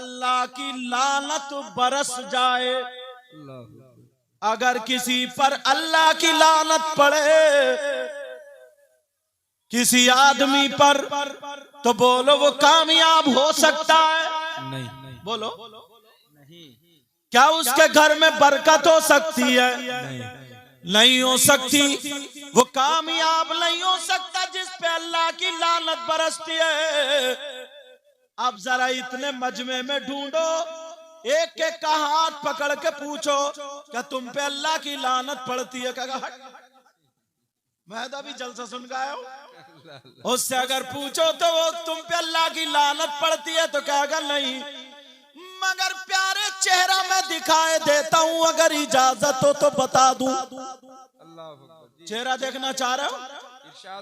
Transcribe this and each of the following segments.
अल्लाह की लानत बरस जाए। अगर किसी पर अल्लाह की लानत पड़े किसी आदमी पर, तो बोलो वो कामयाब हो सकता है? नहीं। बोलो नहीं। क्या उसके घर में बरकत हो सकती है? नहीं हो सकती। वो कामयाब नहीं हो सकता जिस पे अल्लाह की लानत बरसती है। अब जरा इतने मजमे में ढूंढो, एक एक का हाथ पकड़ के पूछो क्या तुम पे अल्लाह की लानत पड़ती है? कहा हट, मैं तो अभी जलसा सुन के आया हूं। उससे अगर पूछो तो वो तुम पे अल्लाह की लानत पड़ती है तो कहेगा नहीं, मगर प्यारे चेहरा मैं दिखाए देता हूं, अगर इजाजत हो तो बता दूं। चेहरा देखना चाह रहे हो?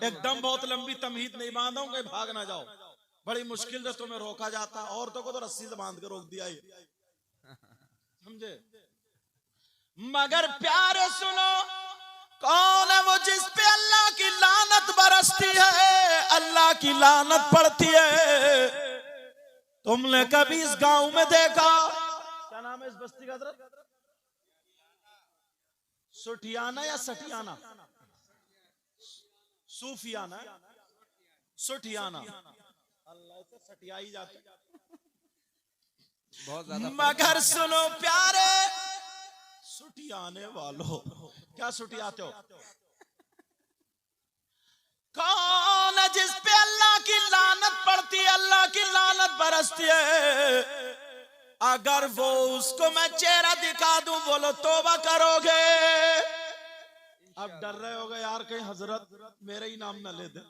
एकदम बहुत लंबी तमहीद नहीं बांधूंगा, भाग ना जाओ। बड़ी मुश्किल से तुम्हें रोका जाता, औरतों को तो रस्सी से बांध के रोक दिया ही, समझे? मगर प्यारे सुनो, कौन है वो जिस पे अल्लाह की लानत बरसती है, अल्लाह की लानत पड़ती है? तुमने कभी इस गांव में देखा? क्या नाम है इस बस्ती का हजरत? सुठियाना या सठियाना? सूफियाना, सुठियाना। अल्लाह से सटियाई जाती बहुत ज्यादा। मगर सुनो प्यारे सुटियाने वालों, क्या सुटियाते हो? कौन है जिस पे अल्लाह की लानत पड़ती है, अल्लाह की लानत बरसती है? अगर वो उसको मैं चेहरा दिखा दूं, बोलो तौबा करोगे? अब डर रहे होगे यार कहीं हजरत मेरे ही नाम ना ले दे,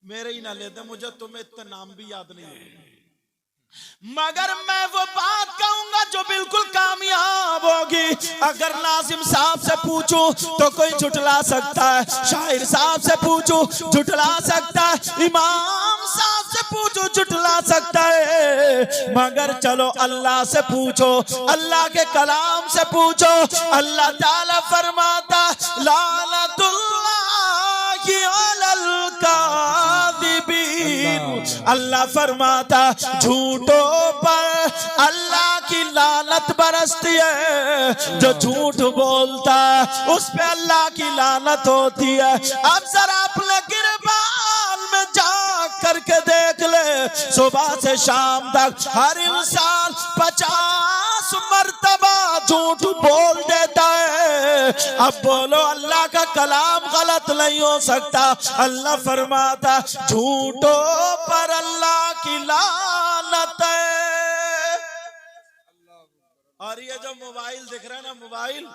मेरे ही ना ले दे, मुझे तुम्हें इतने नाम भी याद नहीं है। मगर मैं वो बात कहूंगा जो बिल्कुल कामयाब होगी। अगर नाजिम साहब से पूछूं तो कोई झुठला सकता है, शायर साहब से पूछूं झुठला सकता है, इमाम साहब से पूछूं झुठला सकता है, मगर चलो अल्लाह से पूछो, अल्लाह के कलाम से पूछो। अल्लाह ताला फरमाता लानतुल्लाहि अलल काज़िबीन, अल्लाह फरमाता झूठों पर अल्लाह की लानत बरसती है। जो झूठ बोलता है उस पे अल्लाह की लानत होती है। अब जरा अपने गिरबान में जा करके देख ले, सुबह से शाम तक हर इंसान 50 मर्तबा झूठ बोल देता है। अब बोलो अल्लाह का कलाम गलत नहीं हो सकता। अल्लाह फरमाता झूठों पर अल्लाह की लानत है। और ये जो मोबाइल दिख रहा है ना, मोबाइल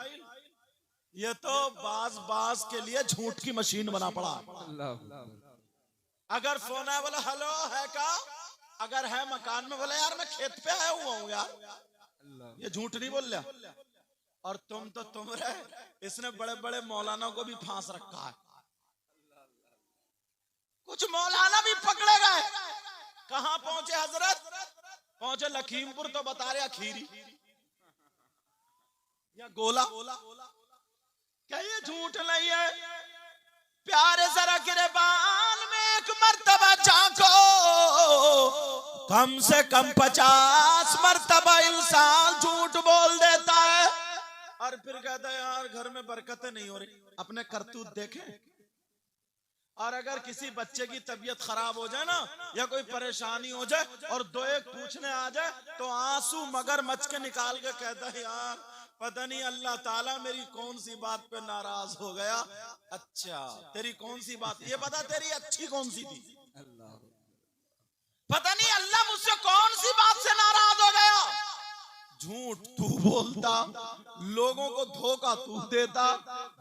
ये तो बाज के लिए झूठ की मशीन बना पड़ा। अगर फोन है बोला हेलो है का, अगर है मकान में बोला यार मैं खेत पे आया हुआ हूँ यार, ये झूठ नहीं बोल रहा। और तुम रहे, इसने बड़े बड़े मौलाना को भी फांस रखा है। कुछ मौलाना भी पकड़े गए। कहां पहुंचे हजरत? पहुंचे लखीमपुर, तो बता रहे खीरी या गोला। क्या ये झूठ नहीं है? प्यारे जरा गिरबान में एक मर्तबा झांको, कम से कम 50 मर्तबा इंसान झूठ बोल देता है और फिर कहता है यार घर में बरकतें नहीं हो रही। अपने करतूत देखें। और अगर किसी बच्चे की तबीयत खराब हो जाए ना, या कोई परेशानी हो जाए और दो एक पूछने आ जाए, तो आंसू मगर मच के निकाल के कहता है यार पता नहीं अल्लाह ताला मेरी कौन सी बात पे नाराज हो गया। अच्छा तेरी कौन सी बात, ये बता तेरी अच्छी कौन सी थी? पता नहीं अल्लाह मुझसे कौन सी बात से नाराज हो गया। झूठ तू बोलता, लोगों को धोखा तू देता,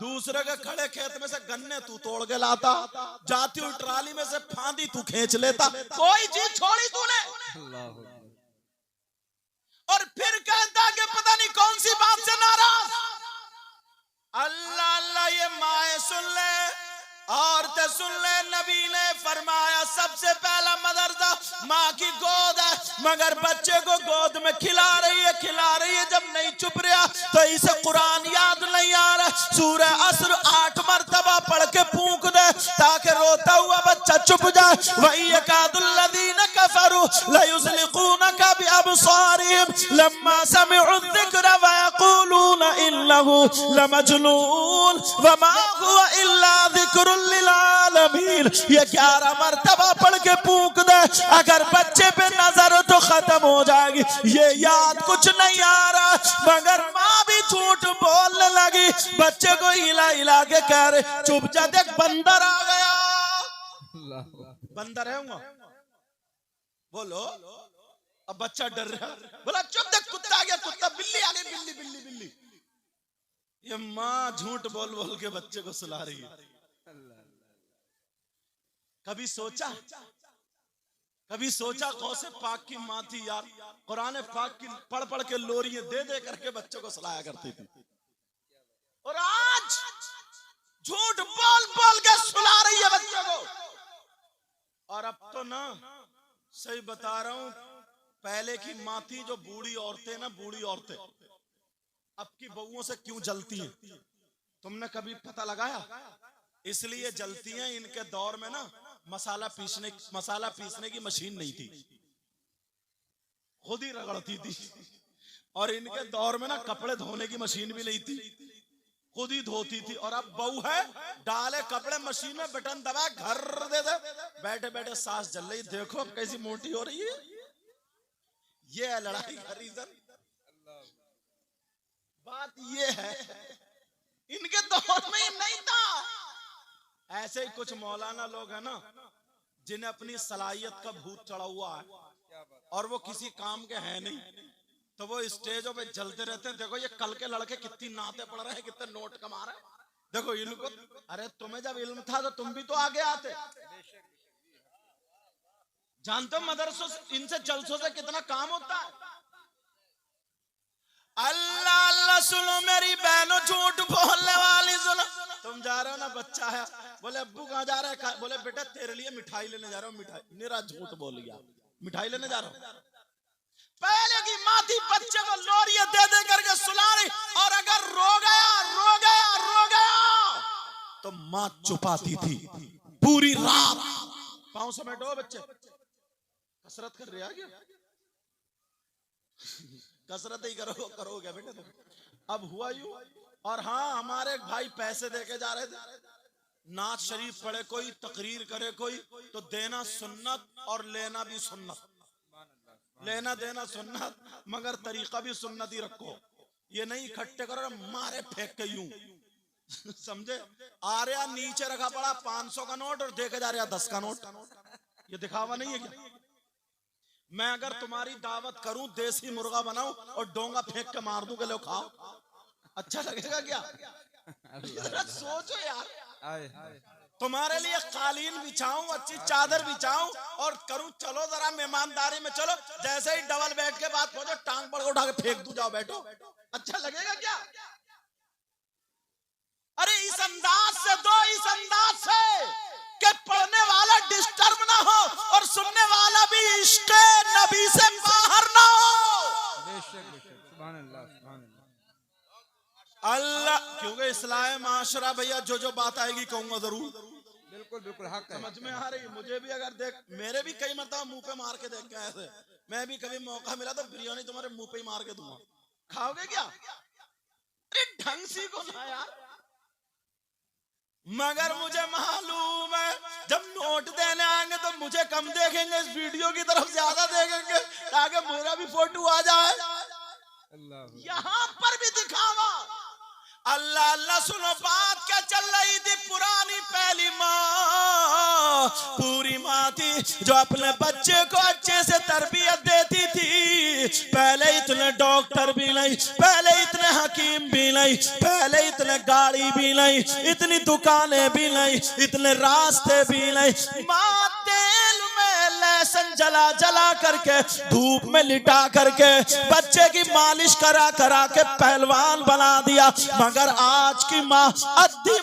दूसरे के खड़े खेत में से गन्ने तू तोड़ के लाता, जाती हुई ट्राली में से फांदी तू खींच लेता, कोई चीज छोड़ी तूने। और फिर कहता कि पता नहीं कौन सी बात से नाराज। अल्लाह अल्लाह ये माए सुन ले, औरतें सुन ले। नबी ने फरमाया सबसे पहला मदरसा माँ की गोद है, मगर बच्चे को गोद में खिला रही है। जब नहीं चुप रहा तो इसे कुरान याद नहीं आ रहा, सूरह असर 8 मरतबा पढ़ के फूंक दे ताकि रोता हुआ बच्चा चुप जाए। वही यकादुल्लज़ीना कफरू लयुज़लिक़ूनका बिअब अबसारिहिम लम्मा समिउ ज़िक्र व यक़ूलून इन्नहु लमजनून व मा हुवा इल्ला ज़िक्रुल लिल आलमीन। ये 11 मरतबा पढ़ के फूंक दे, अगर बच्चे पे नजर तो खत्म हो जाएगी। ये याद कुछ नहीं आ रहा, मगर माँ भी झूठ बोलने लगी। बच्चे को हिला हिला के कह रहे चुप जा, देख बंदर आ गया। बंदर है वो, बोलो। अब बच्चा डर रहा, बोला चुप, देख कुत्ता आ गया, कुत्ता, बिल्ली आ गई, बिल्ली बिल्ली बिल्ली। ये माँ झूठ बोल बोल के बच्चे को सुला रही है। कभी सोचा गौसे पाक की माँ थी यार, कुरान पाक की पढ़ पढ़ के लोरियां दे दे करके बच्चों को सुलाया करती थी, और आज झूठ बोल बोल के सुला रही है बच्चों को। और अब तो ना, सही बता रहा हूं, पहले की माँ थी जो बूढ़ी औरतें ना, बूढ़ी औरतें अब की बहुओं से क्यों जलती हैं? तुमने कभी पता लगाया? इसलिए जलती हैं, इनके दौर में ना मसाला पीसने की मशीन नहीं थी, खुद ही रगड़ती थी। और इनके दौर में ना कपड़े धोने की मशीन भी नहीं थी, खुद ही धोती थी। और अब बहू है, डाले कपड़े मशीन में, बटन दबा, घर दे दे, बैठे बैठे सांस जल रही, देखो अब कैसी मोटी हो रही है। ये है लड़ाई का रीजन। बात ये है, इनके दौर में ही नहीं था। ऐसे ही कुछ मौलाना लोग हैं ना, जिन्हें अपनी सलाहियत का भूत चढ़ा हुआ है और वो किसी काम के हैं नहीं, तो वो स्टेजों पे जलते रहते हैं। देखो ये कल के लड़के कितनी नाते पढ़ रहे हैं, कितने नोट कमा रहे हैं, देखो इनको। अरे तुम्हें जब इल्म था तो तुम भी तो आगे आते। जानते हो मदरसों इनसे जलसों से कितना काम होता है। अल्लाह अल्लाह सुनो मेरी बहनों, झूठ बोलने वाली सुनो। तुम जा रहे हो ना, बच्चा है, बोले अब्बू कहाँ जा रहे हैं? बोले बेटा तेरे लिए मिठाई लेने जा रहा हूँ। मिठाई? मेरा झूठ बोल गया, मिठाई लेने जा रहा हूँ। पहले की माँ थी बच्चे को लोरियां दे दे करके सुला रही, और अगर रो गया तो माँ चुपाती थी पूरी रात। पाँव समेटो बच्चे, कसरत कर रहे क्या? कसरत ही करोगे बेटे तुम। अब हुआ यूं। और हाँ, हमारे भाई पैसे देके जा रहे थे, नात शरीफ पढ़े कोई, तकरीर करे कोई, तो देना सुन्नत और लेना भी सुन्नत। लेना देना सुन्नत, मगर तरीका भी सुन्नत ही रखो। ये नहीं इकट्ठे करो मारे फेंक के यूं, समझे? आ रहा नीचे रखा पड़ा 500 का नोट और देके जा रहा 10 का नोट। ये दिखावा नहीं है क्या? मैं अगर तुम्हारी दावत करूं, देसी मुर्गा बनाऊं और डोंगा फेंक के मार दूं कि लो खाओ, अच्छा लगेगा क्या? सोचो यार, तुम्हारे लिए कालीन बिछाऊं, अच्छी चादर बिछाऊं और करूं चलो जरा मेहमानदारी में चलो, जैसे ही डबल बेड के बाद पहुंचो टांग पड़ उठा के फेंक दूं, जाओ बैठो, अच्छा लगेगा क्या? अरे इस अंदाज से दो, इस अंदाज से कि पढ़ने वाला डिस्टर्ब ना हो और सुनने वाला भी इश्क़ नबी से बाहर ना हो। सुभान अल्लाह, सुभान अल्लाह। क्योंकि इस्लाह माशरा भैया, जो बात आएगी कहूंगा जरूर। बिल्कुल बिल्कुल हक है, समझ में आ रही। मुझे भी अगर देख, मेरे भी कई मरतबा मुंह पे मार के देख के ऐसे, मैं भी कभी मौका मिला तो बिरयानी तुम्हारे मुंह पे ही मार के दूंगा, खाओगे क्या? अरे ढंग सी को ना यार। मगर मुझे मालूम है जब नोट देने आएंगे तो मुझे कम देखेंगे, इस वीडियो की तरफ ज्यादा देखेंगे ताकि मेरा भी फोटो आ जाए। यहाँ पर भी दिखावा। अल्लाह अल्लाह सुनो, बात क्या चल रही थी? पुरानी पहली माँ, पूरी माँ थी जो अपने बच्चे को अच्छे से तरबियत देती थी। पहले इतने डॉक्टर भी नहीं, पहले इतने हकीम भी नहीं, पहले इतने गाड़ी भी नहीं, इतनी दुकानें भी नहीं, इतने रास्ते भी नहीं। माँ तेल में लहसुन जला जला करके, धूप में लिटा करके बच्चे की मालिश करा करा के पहलवान बना दिया। मगर आज की माँ अद्धी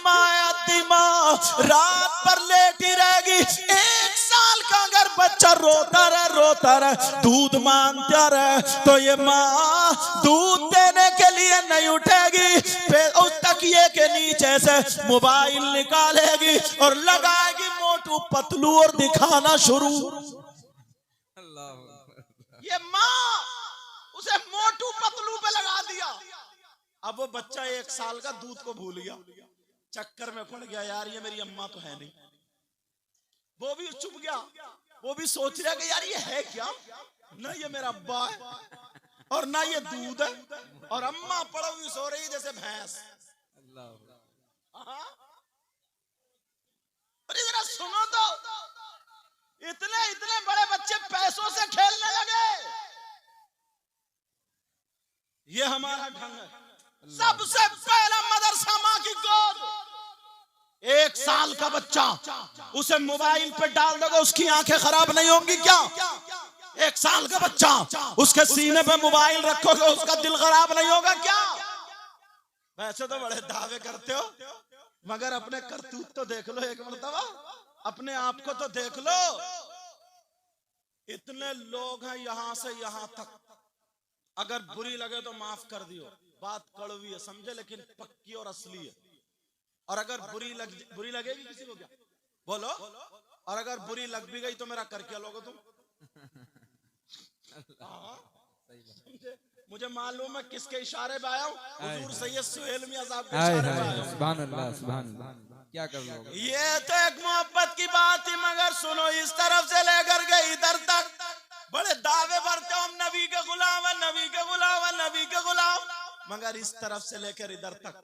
माँ रात पर लेटी रहेगी। 1 साल का अगर बच्चा रोता रहे दूध मांगता रहे तो ये माँ दूध देने के लिए नहीं उठेगी, फिर उस तकिए के नीचे से मोबाइल निकालेगी और लगाएगी मोटू पतलू और दिखाना शुरू। ये माँ उसे मोटू पतलू पे लगा दिया। अब वो बच्चा 1 साल का दूध को भूल गया, चक्कर में पड़ गया, यार ये मेरी अम्मा तो है नहीं। वो भी चुप गया, वो भी सोच रहा कि यार ये है क्या, ना ये मेरा अब्बा है और ना ये दूध है, और अम्मा पड़ी हुई सो रही जैसे भैंस। अरे जरा सुनो तो, इतने इतने बड़े बच्चे पैसों से खेलने लगे। ये हमारा ढंग है। सबसे पहला मदरसा माँ की गोद। 1 साल का बच्चा, उसे मोबाइल पे डाल दोगे उसकी आंखें खराब नहीं होंगी क्या? 1 साल का बच्चा, उसके सीने पे मोबाइल रखोगे उसका दिल खराब नहीं होगा क्या? वैसे तो बड़े दावे करते हो, मगर अपने करतूत तो देख लो एक मर्तबा, अपने आप को तो देख लो। इतने लोग हैं यहां से यहां तक, अगर बुरी लगे तो माफ कर दियो, बात कड़वी है समझे, लेकिन पक्की और असली है। और अगर बुरी लगेगी किसी को क्या बोलो, और अगर बुरी लग भी गई तो मेरा कर क्या लोगे तुम? मुझे मालूम है किसके इशारे पे आया हूँ, हुजूर सैयद सुहेल मियां साहब के इशारे पे आया हूं। सुभान अल्लाह, सुभान अल्लाह। क्या कर लोगे? ये तो एक मोहब्बत की बात थी, मगर सुनो, इस तरफ से लेकर के इधर तक बड़े दावे भरते हो हम नबी के गुलाम है, नबी के गुलाम है, नबी के गुलाम, मगर इस तरफ से लेकर इधर तक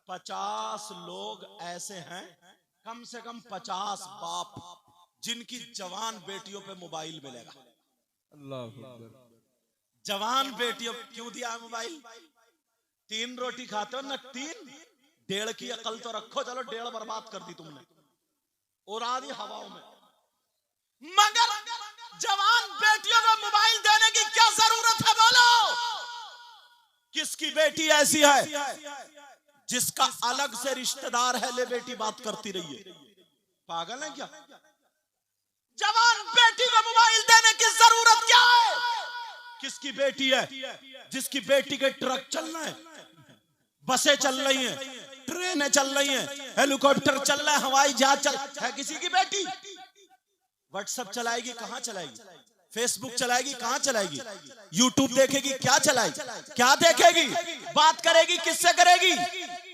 50 लोग ऐसे हैं, कम से कम 50 बाप, जिनकी जवान बेटियों पे मोबाइल मिलेगा। अल्लाह, जवान बेटियों क्यों दिया मोबाइल? 3 रोटी खाते हो ना, 3, 1.5 की अकल तो रखो। चलो 1.5 बर्बाद कर दी तुमने, उड़ा दी हवाओं में। मगर जवान बेटियों को मोबाइल देने की क्या जरूरत है बोलो? किसकी बेटी ऐसी है जिसका अलग से रिश्तेदार है, ले बेटी बात करती रही है? पागल है क्या? जवान बेटी को मोबाइल देने की जरूरत क्या है? किसकी बेटी है जिसकी बेटी के ट्रक चल रहे हैं, बसें चल रही हैं, ट्रेनें चल रही हैं, हेलीकॉप्टर चल रहा है, हवाई जहाज चल है किसी की बेटी? व्हाट्सएप चलाएगी, कहां चलाएगी? फेसबुक चलाएगी, कहां चलाएगी? यूट्यूब देखेगी, क्या चलाएगी? क्या देखेगी? बात करेगी, किससे करेगी?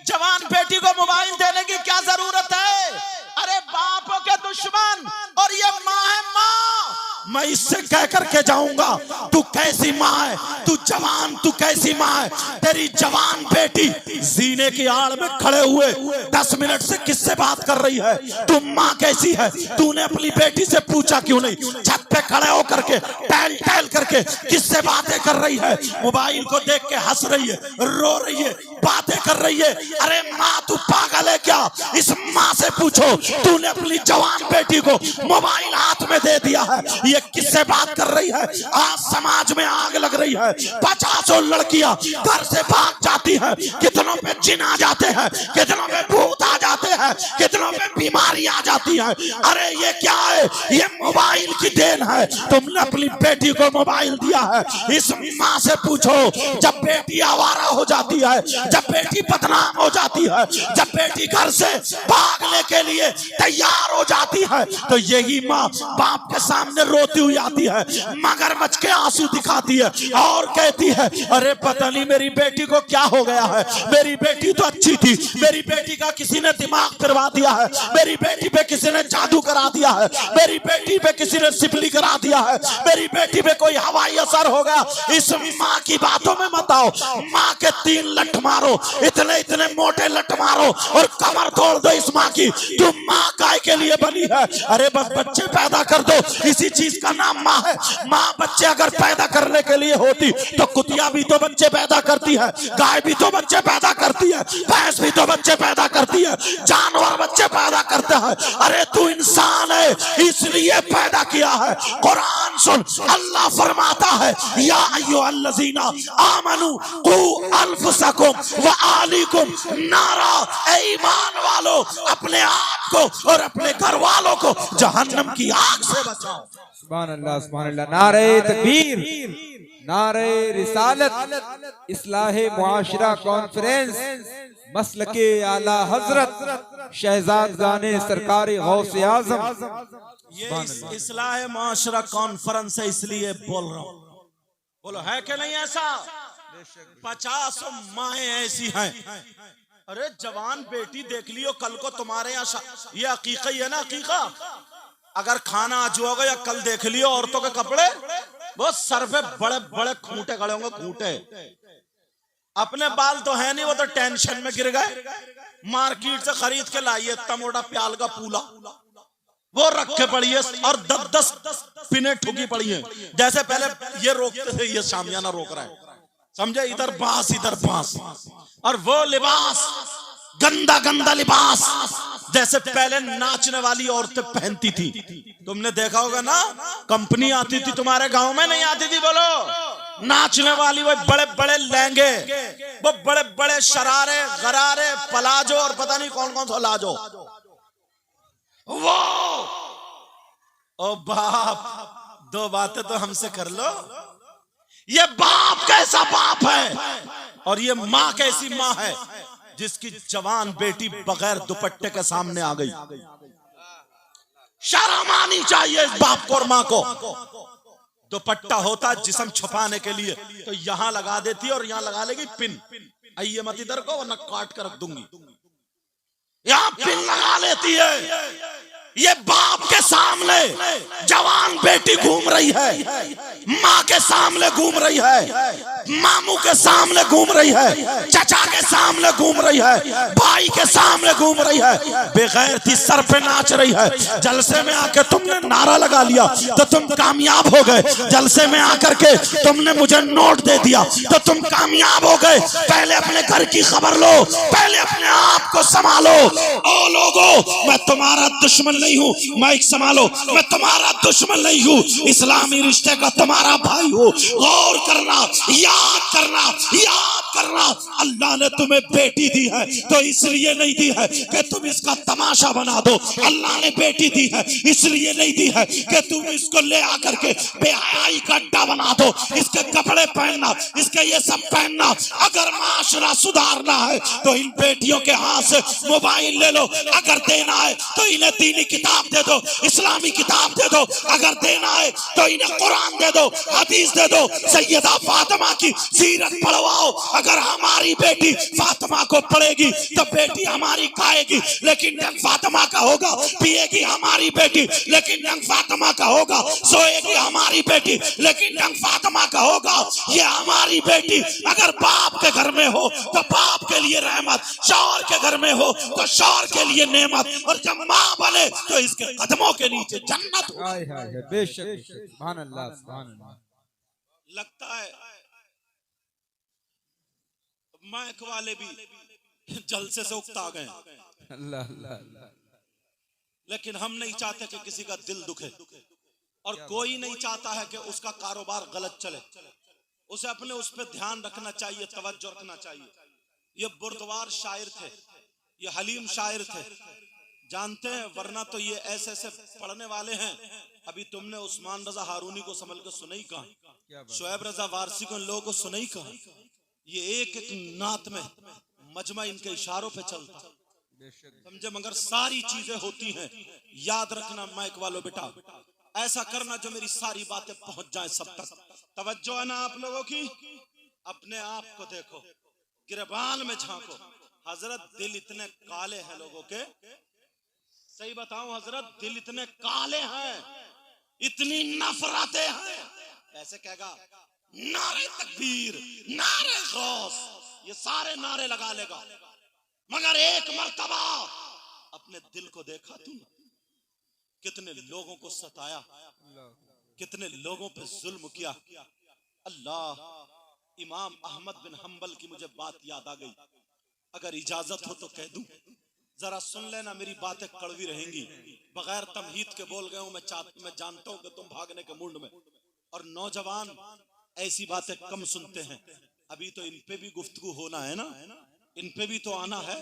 जवान बेटी को मोबाइल देने की क्या जरूरत है? अरे बापों के दुश्मन, और ये माँ है माँ। मैं इससे कह करके जाऊंगा, तू कैसी माँ है, तू जवान, तू कैसी माँ है? तेरी जवान बेटी जीने की आड़ में खड़े हुए 10 मिनट से किससे बात कर रही है? तू माँ कैसी है? तूने अपनी बेटी से पूछा क्यों नहीं? छत पे खड़े होकर के टहल टहल करके किससे बातें कर रही है? मोबाइल को देख के हंस रही है, रो रही है, बातें कर रही है। अरे माँ तू पागल है क्या? इस माँ से पूछो, तूने अपनी जवान बेटी को मोबाइल हाथ में दे दिया है, ये किससे बात कर रही है? आज समाज में आग लग रही है, 50 लड़कियां घर से भाग जाती है, कितनों पे जिन आ जाते हैं, कितनों पे भूत आ जाते हैं, कितनों पे बीमारी आ जाती है। अरे ये क्या है? ये मोबाइल की देन है। तुमने अपनी बेटी को मोबाइल दिया है, इस माँ से पूछो, जब बेटी आवारा हो जाती है, जब बेटी बदनाम हो जाती है, जब बेटी घर से भागने के लिए तैयार हो जाती है, तो यही माँ बाप के सामने रोती हुई आती है, मगरमच्छ के आंसू दिखाती है और कहती है, अरे पता नहीं मेरी बेटी को क्या हो गया है, मेरी बेटी तो अच्छी थी, मेरी बेटी का किसी ने दिमाग फिरवा दिया है, मेरी बेटी पे किसी ने जादू करा दिया है, मेरी बेटी पे किसी ने सिपली करा दिया है, मेरी बेटी पे कोई हवाई असर हो गया। इस माँ की बातों में मत आओ। माँ के 3 लठ मारो, इतने इतने मोटे लठ मारो और कमर तोड़ दो इस माँ की। तू माँ काय के लिए बनी है? अरे बस बच्चे पैदा कर दो, इसी चीज का नाम माँ है। माँ बच्चे अगर पैदा करने के लिए होती तो कुतिया भी तो बच्चे पैदा करती है, गाय भी तो बच्चे पैदा करती है, भैंस भी तो बच्चे पैदा करती है, जानवर बच्चे पैदा करते हैं। अरे तू इंसान है इसलिए पैदा किया है। कुरान सुन, अल्लाह फरमाता है, या अय्युहल्लज़ीना आमनू कू अनफुसकुम व अहलीकुम नारा, ऐ ईमान वालों अपने आप को और अपने घर वालों को जहन्नम की आग से बचाओ। सुभान अल्लाह, सुभान अल्लाह। नारे तकबीर, नारे रिसालत, इस्लाहे मुआशरा कॉन्फ्रेंस, मसलके आला हजरत शहजादगाने सरकारे गौसे आजम। ये इस्लाहे मुआशरा कॉन्फ्रेंस है, इसलिए बोल रहा हूँ। बोलो है कि नहीं ऐसा? 50 माएँ ऐसी हैं। अरे जवान बेटी देख लियो, कल को तुम्हारे यहाँ ये अकीका ही है ना, अकीका। अगर खाना आज होगा या कल देख लियो औरतों के कपड़े, वो सर पे बड़े बड़े खूंटे खड़े होंगे, खूंटे। अपने बाल तो है नहीं, वो तो टेंशन में गिर गए। मार्केट से खरीद के लाइए इतना मोटा प्याल का पूला, वो रखे पड़ी है और 10-10 पिने ठुकी पड़ी है। जैसे पहले ये रोकते थे, ये शामियाना रोक रहा है, समझे? इधर बांस इधर बांस। और वो लिबास गंदा गंदा लिबास जैसे पहले नाचने वाली औरतें पहनती थी। तुमने देखा होगा ना, कंपनी आती थी तुम्हारे गांव में, नहीं आती थी? बोलो, नाचने वाली, वो बड़े बड़े लहंगे, वो बड़े बड़े शरारे गरारे पलाजो और पता नहीं कौन कौन सा लाजो। वो ओ बाप, दो बातें तो हमसे कर लो। ये बाप कैसा बाप है और ये माँ कैसी माँ है जिसकी जवान बेटी बगैर दुपट्टे के सामने आ गई। शर्म आनी चाहिए इस बाप को और माँ को। दुपट्टा होता जिस्म छुपाने के लिए, तो यहां लगा देती और यहां लगा लेगी पिन। आइए मत इधर को, वरना काट कर रख दूंगी। यहां पिन लगा लेती है। ये बाप के सामने जवान बेटी घूम रही है, माँ के सामने घूम रही है, मामू के सामने घूम रही है, चाचा के सामने घूम रही है, भाई के सामने घूम रही है, बेगैरती सर पे नाच रही है। जलसे में आकर तुमने नारा लगा लिया तो तुम कामयाब हो गए। जलसे में आकर के तुमने मुझे नोट दे दिया तो तुम कामयाब हो गए। पहले अपने घर की खबर लो, पहले अपने आप को संभालो। ओ लोगों, मैं तुम्हारा दुश्मन नहीं हूँ, माइक संभालो, मैं तुम्हारा दुश्मन नहीं हूँ, इस्लामी रिश्ते का तुम्हारा भाई हूँ। गौर करना, याद करना, याद करना, अल्लाह ने तुम्हें बेटी दी है तो इसलिए नहीं दी है कि तुम इसका तमाशा बना दो। अल्लाह ने बेटी दी है इसलिए नहीं दी है कि तुम इसको ले आकर के बेहयाई का अड्डा बना दो, इसके कपड़े पहनना, इसके ये सब पहनना। अगर माशरा सुधारना है तो इन बेटियों के हाथ से मोबाइल ले लो, अगर देना है तो इन्हें दीनी किताब दे दो, इस्लामी किताब दे दो, अगर देना है तो इन्हें कुरान दे दो, हदीस दे दो, सैयदा फातिमा की सीरत पढ़वाओ। अगर हमारी बेटी फातिमा को पढ़ेगी तो बेटी हमारी खाएगी, लेकिन रंग फातिमा का होगा। पिएगी हमारी बेटी लेकिन रंग फातिमा का होगा। सोएगी हमारी बेटी लेकिन रंग फातिमा का होगा। ये हमारी बेटी अगर बाप के घर में हो तो बाप के लिए रहमत, शौहर के घर में हो तो शौहर के लिए नेमत, और जब माँ बने तो इसके कदमों के नीचे जन्नत। बेशक, सुभान अल्लाह, सुभान अल्लाह। लगता है माइक वाले भी जलसे से उकता गए, अल्लाह अल्लाह। लेकिन हम नहीं चाहते कि किसी का दिल दुखे, और कोई नहीं चाहता है कि उसका कारोबार गलत चले। उसे अपने उस पर ध्यान रखना चाहिए, तवज्जो रखना चाहिए। ये बुर्दवार शायर थे, ये हलीम शायर थे, जानते हैं, वरना तो ये ऐसे ऐसे पढ़ने वाले हैं। अभी तुमने उस्मान रजा हारूनी को संभल के सुना ही कहा, शोएब रजा वारसी को इन लोगों को सुना ही कहा। ये एक एक नात में मजमा इनके इशारों पे चलता, समझे? मगर सारी चीजें होती हैं, याद रखना माइक वालों बेटा, ऐसा करना जो मेरी सारी बातें पहुंच जाए सब तक। तवज्जो है ना आप लोगों की? अपने आप को देखो, गिरबान में झांको। हजरत दिल इतने काले हैं लोगों के, सही बताऊं हजरत, दिल इतने काले हैं, इतनी नफरतें हैं। ऐसे कहेगा नारे तकबीर, नारे गौस, ये सारे नारे लगा लेगा, मगर एक मर्तबा अपने दिल को देखा तुम, कितने लोगों को सताया, कितने लोगों पे जुल्म किया। अल्लाह, इमाम अहमद बिन हंबल की मुझे बात याद आ गई, अगर इजाजत हो तो कह दूं, जरा सुन लेना, मेरी बातें कड़वी रहेंगी। बगैर तमहीद के बोल गए हूं, मैं जानता हूं कि तुम भागने के मूड में, और नौजवान ऐसी बातें कम सुनते हैं। अभी तो इन पे भी गुफ्तगू होना है ना, इन पे भी तो आना है,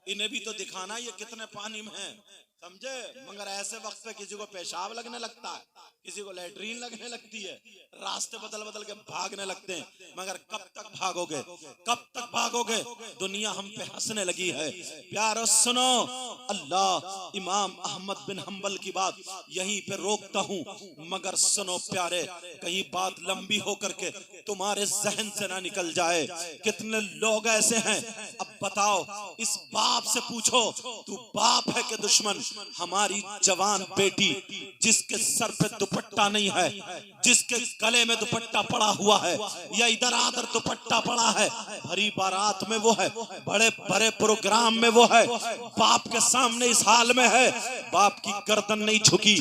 इन्हें भी तो दिखाना ये कितने पानी में हैं। समझे। मगर ऐसे वक्त पे किसी को पेशाब लगने लगता है, किसी को लैट्रीन लगने लगती है, रास्ते बदल बदल के भागने लगते हैं। मगर कब तक भागोगे, कब तक भागोगे? दुनिया हम पे हंसने लगी है। प्यारो सुनो, अल्लाह इमाम अहमद बिन हम्बल की बात यहीं पे रोकता हूँ, मगर सुनो प्यारे, कहीं बात लंबी हो करके तुम्हारे जहन से ना निकल जाए। कितने लोग ऐसे हैं, अब बताओ, इस बाप से पूछो, तू बाप है कि दुश्मन? हमारी जवान बेटी जिसके सर पे दुपट्टा नहीं है, जिसके गले में दुपट्टा पड़ा हुआ है या इधर आधर दुपट्टा पड़ा है, भरी बारात में वो है, बड़े बड़े प्रोग्राम में वो है, बाप के सामने इस हाल में है, बाप की गर्दन नहीं झुकी,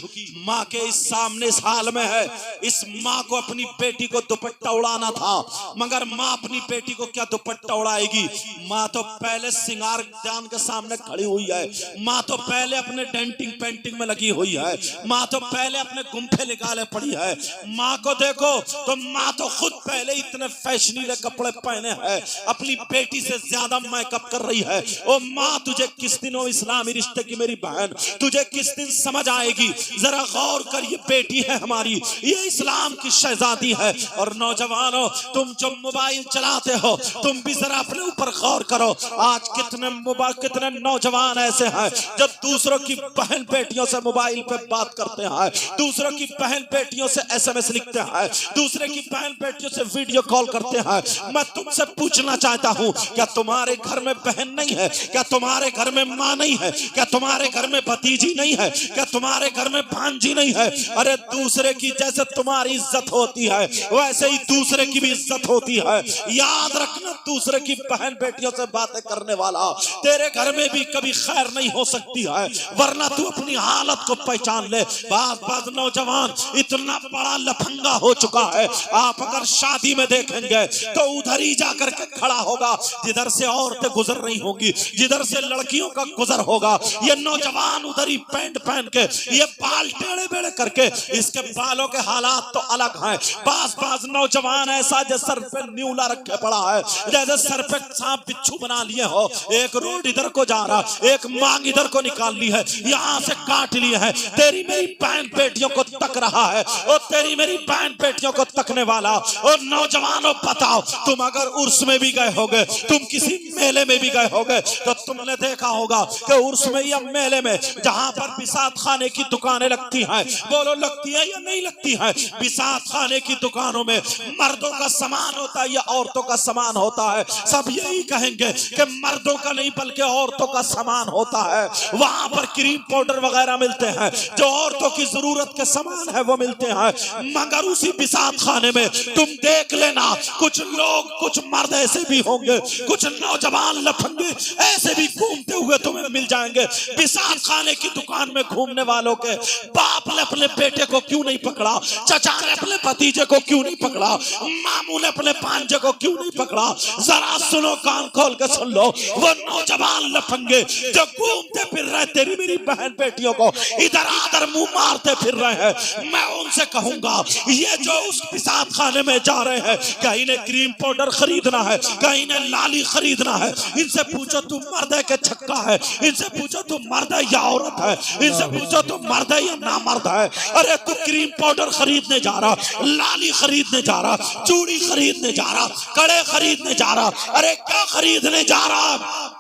माँ के इस सामने इस हाल में है। इस माँ को अपनी बेटी को दुपट्टा उड़ाना था, मगर माँ अपनी बेटी को क्या दुपट्टा उड़ाएगी? माँ तो पहले सिंगार दान के सामने खड़ी हुई है, माँ तो पहले अपने डेंटिंग पेंटिंग में लगी हुई है, माँ तो पहले अपने गुम्फे निकाले पड़ी है। माँ को देखो तो माँ तो खुद पहले इतने फैशनीले कपड़े पहने हैं, अपनी बेटी से ज्यादा मेकअप कर रही है। ओ माँ, तुझे किस दिन, ओ इस्लामी रिश्ते की मेरी बहन, तुझे किस दिन समझ आएगी? जरा गौर कर, ये बेटी है हमारी, ये इस्लाम की शहजादी है। और नौजवानों, तुम जो मोबाइल चलाते हो, तुम भी जरा अपने ऊपर गौर करो। आज कितने नौजवान ऐसे हैं जब दूसरों की बहन बेटियों से मोबाइल पे बात करते हैं, दूसरों की बहन बेटियों से एसएमएस लिखते हैं, दूसरे की बहन बेटियों से वीडियो कॉल करते हैं। मैं तुमसे पूछना चाहता हूँ, क्या तुम्हारे घर में बहन नहीं है? क्या तुम्हारे घर में माँ नहीं है? क्या तुम्हारे घर में भतीजी नहीं है? क्या तुम्हारे घर में भांजी नहीं है? अरे दूसरे की जैसे तुम्हारी इज्जत होती है, वैसे ही दूसरे की भी इज्जत होती है। याद रखना, दूसरे की बहन बेटियों से बातें करने वाला तेरे घर में भी कभी खैर नहीं हो सकती है, वरना तू अपनी हालत को पहचान ले। बात नौजवान इतना बड़ा लफंगा हो चुका है, आप अगर शादी में देखेंगे तो उधर ही जाकर के खड़ा होगा जिधर से औरतें गुजर रही होंगी, जिधर से लड़कियों का गुजर होगा। ये नौजवान उधर ही पैंट पहन के, ये बाल टेढ़े बेड़े करके, इसके बालों के हालात तो अलग हैं। बाज नौजवान ऐसा जैसे सर पे न्यूला रखे पड़ा है, जैसे सर पे सांप बिच्छू बना लिए हो। एक रोड इधर को जा रहा, एक मांग इधर को निकाल ली है, यहाँ से काट लिए है। तेरी मेरी बहन बेटियों को तक रहा है, और तेरी मेरी बहन बेटियों को तकने वाला। और नौजवानों, बताओ, तुम अगर उर्स में भी गए होगे, तुम किसी मेले में भी गए होगे, तो तुमने देखा होगा कि उर्स में या मेले में जहां पर बिसात खाने की दुकानें लगती हैं, बोलो लगती है या नहीं लगती है? बिसात खाने की दुकानों में मर्दों का सामान होता है या औरतों का सामान होता है? सब यही कहेंगे कि मर्दों का नहीं बल्कि औरतों का सामान होता है। वहां पर क्रीम पाउडर वगैरह मिलते हैं, जो औरतों की जरूरत के सामान है वो मिलते हैं। मगर उसी बिसात खाने में तुम देख लेना, कुछ लोग, कुछ मर्द ऐसे भी होंगे, कुछ नौजवान लफंगे ऐसे भी घूमते हुए तुम्हें मिल जाएंगे। बिसात खाने की दुकान में घूमने वालों के बाप ने अपने बेटे को क्यों नहीं पकड़ा? चचा ने अपने भतीजे को क्यों नहीं पकड़ा? मामू ने अपने भांजे को क्यों नहीं पकड़ा? जरा सुनो, कान खोल के सुन लो, वो नौजवान लफंगे जो घूमते फिर रहे तेरी मेरी बहन बेटियों को इधर आधर मुंह मारते फिर रहे हैं, मैं उनसे कहूंगा, ये जो उस बिसात खाने में जा रहे हैं, कहीं ने क्रीम पाउडर खरीदना है, कहीं ने लाली खरीदना है, इनसे पूछो तुम मर्द है कि छक्का है? इनसे पूछो तुम मर्द है या औरत है? इनसे पूछो तुम मर्द है या ना मर्द है? अरे तू क्रीम पाउडर खरीदने जा रहा, लाली खरीदने जा रहा, चूड़ी खरीदने जा रहा, कड़े खरीदने जा रहा, अरे क्या खरीदने जा रहा?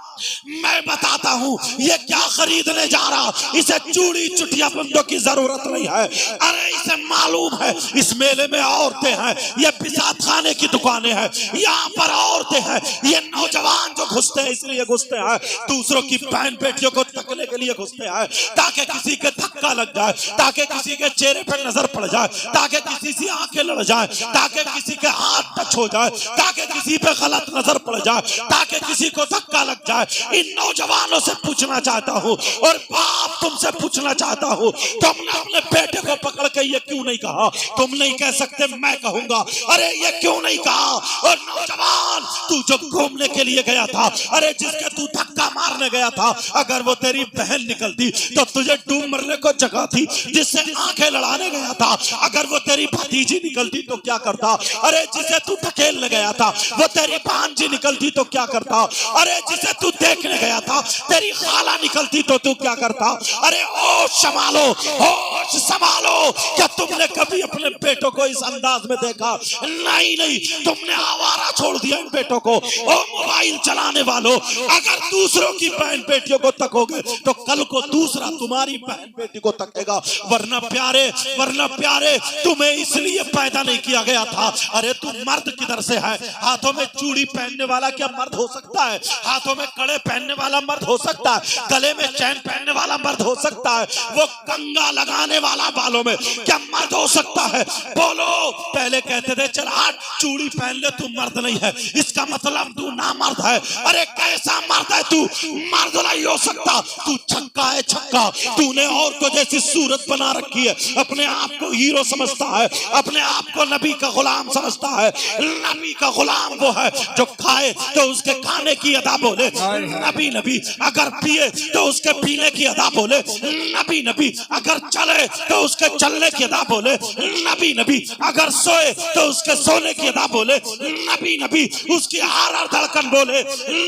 मैं बताता हूँ ये क्या खरीदने जा रहा। इसे चूड़ी चुटिया बंदों की जरूरत नहीं है। अरे इसे मालूम है इस मेले में औरतें हैं, ये बिसात खाने की दुकानें हैं, यहाँ पर औरतें हैं। ये नौजवान जो घुसते हैं इसलिए घुसते हैं, दूसरों की बहन बेटियों को तकने के लिए घुसते हैं, ताकि किसी के धक्का लग जाए, ताकि किसी के चेहरे पर नजर पड़ जाए, ताकि किसी से आंखें लड़ जाए, ताकि किसी के हाथ टच हो जाए, ताकि किसी पे गलत नजर पड़ जाए, ताकि किसी को धक्का लग जाए। इन नौजवानों से पूछना चाहता हूँ, और बाप तुमसे पूछना चाहता हूँ, तुमने अपने बेटे को पकड़ के ये क्यों नहीं कहा? तुम नहीं कह सकते, मैं कहूंगा। अरे ये क्यों नहीं कहा? और नौजवान, तू जब घूमने के लिए गया था, अरे जिसके तू धक्का मारने गया था, अगर वो तेरी बहन निकलती तो तुझे डूब मरने को जगह थी। जिससे आंखें लड़ाने गया था, अगर वो तेरी भतीजी निकलती तो क्या करता? अरे जिसे तू धकेलने गया था, वो तेरी भांजी निकलती तो क्या करता? अरे जिसे तू देखने गया था तेरी खाला निकलती तो तू क्या करता? अरे होश संभालो, होश संभालो। क्या तुमने कभी अपने बेटों को इस अंदाज में देखा? नहीं नहीं, तुमने आवारा छोड़ दिया इन बेटों को। ओ मोबाइल चलाने वालों, अगर दूसरों की बहन बेटियों को तकोगे तो कल को दूसरा तुम्हारी बहन बेटी को तकेगा। वरना प्यारे तुम्हें इसलिए पैदा नहीं किया गया था। अरे तू मर्द किधर से है? हाथों में चूड़ी पहनने वाला क्या मर्द हो सकता है? हाथों में कड़े पहनने वाला मर्द हो सकता है? गले में चैन पहनने वाला मर्द हो सकता है? वो कंगा लगाने वाला बालों में क्या मर्द हो सकता है? बोलो। पहले कहते थे चल हाथ चूड़ी पहन ले, तू मर्द नहीं है, इसका मतलब तू ना मर्द है। अरे कैसा मर्द है तू? मर्द नहीं हो सकता, तू छक्का है छक्का। तूने और को जैसी सूरत बना रखी है, अपने आप को हीरो समझता है, अपने आप को नबी का गुलाम समझता है। नबी का गुलाम वो है जो खाए तो उसके खाने की अदा बोले नबी नबी, अगर पिए तो उसके पीने की अदा बोले नबी नबी, अगर चले तो उसके चलने की अदा बोले नबी नबी, अगर सोए तो उसके सोने की अदा बोले नबी नबी, उसकी हर धड़कन बोले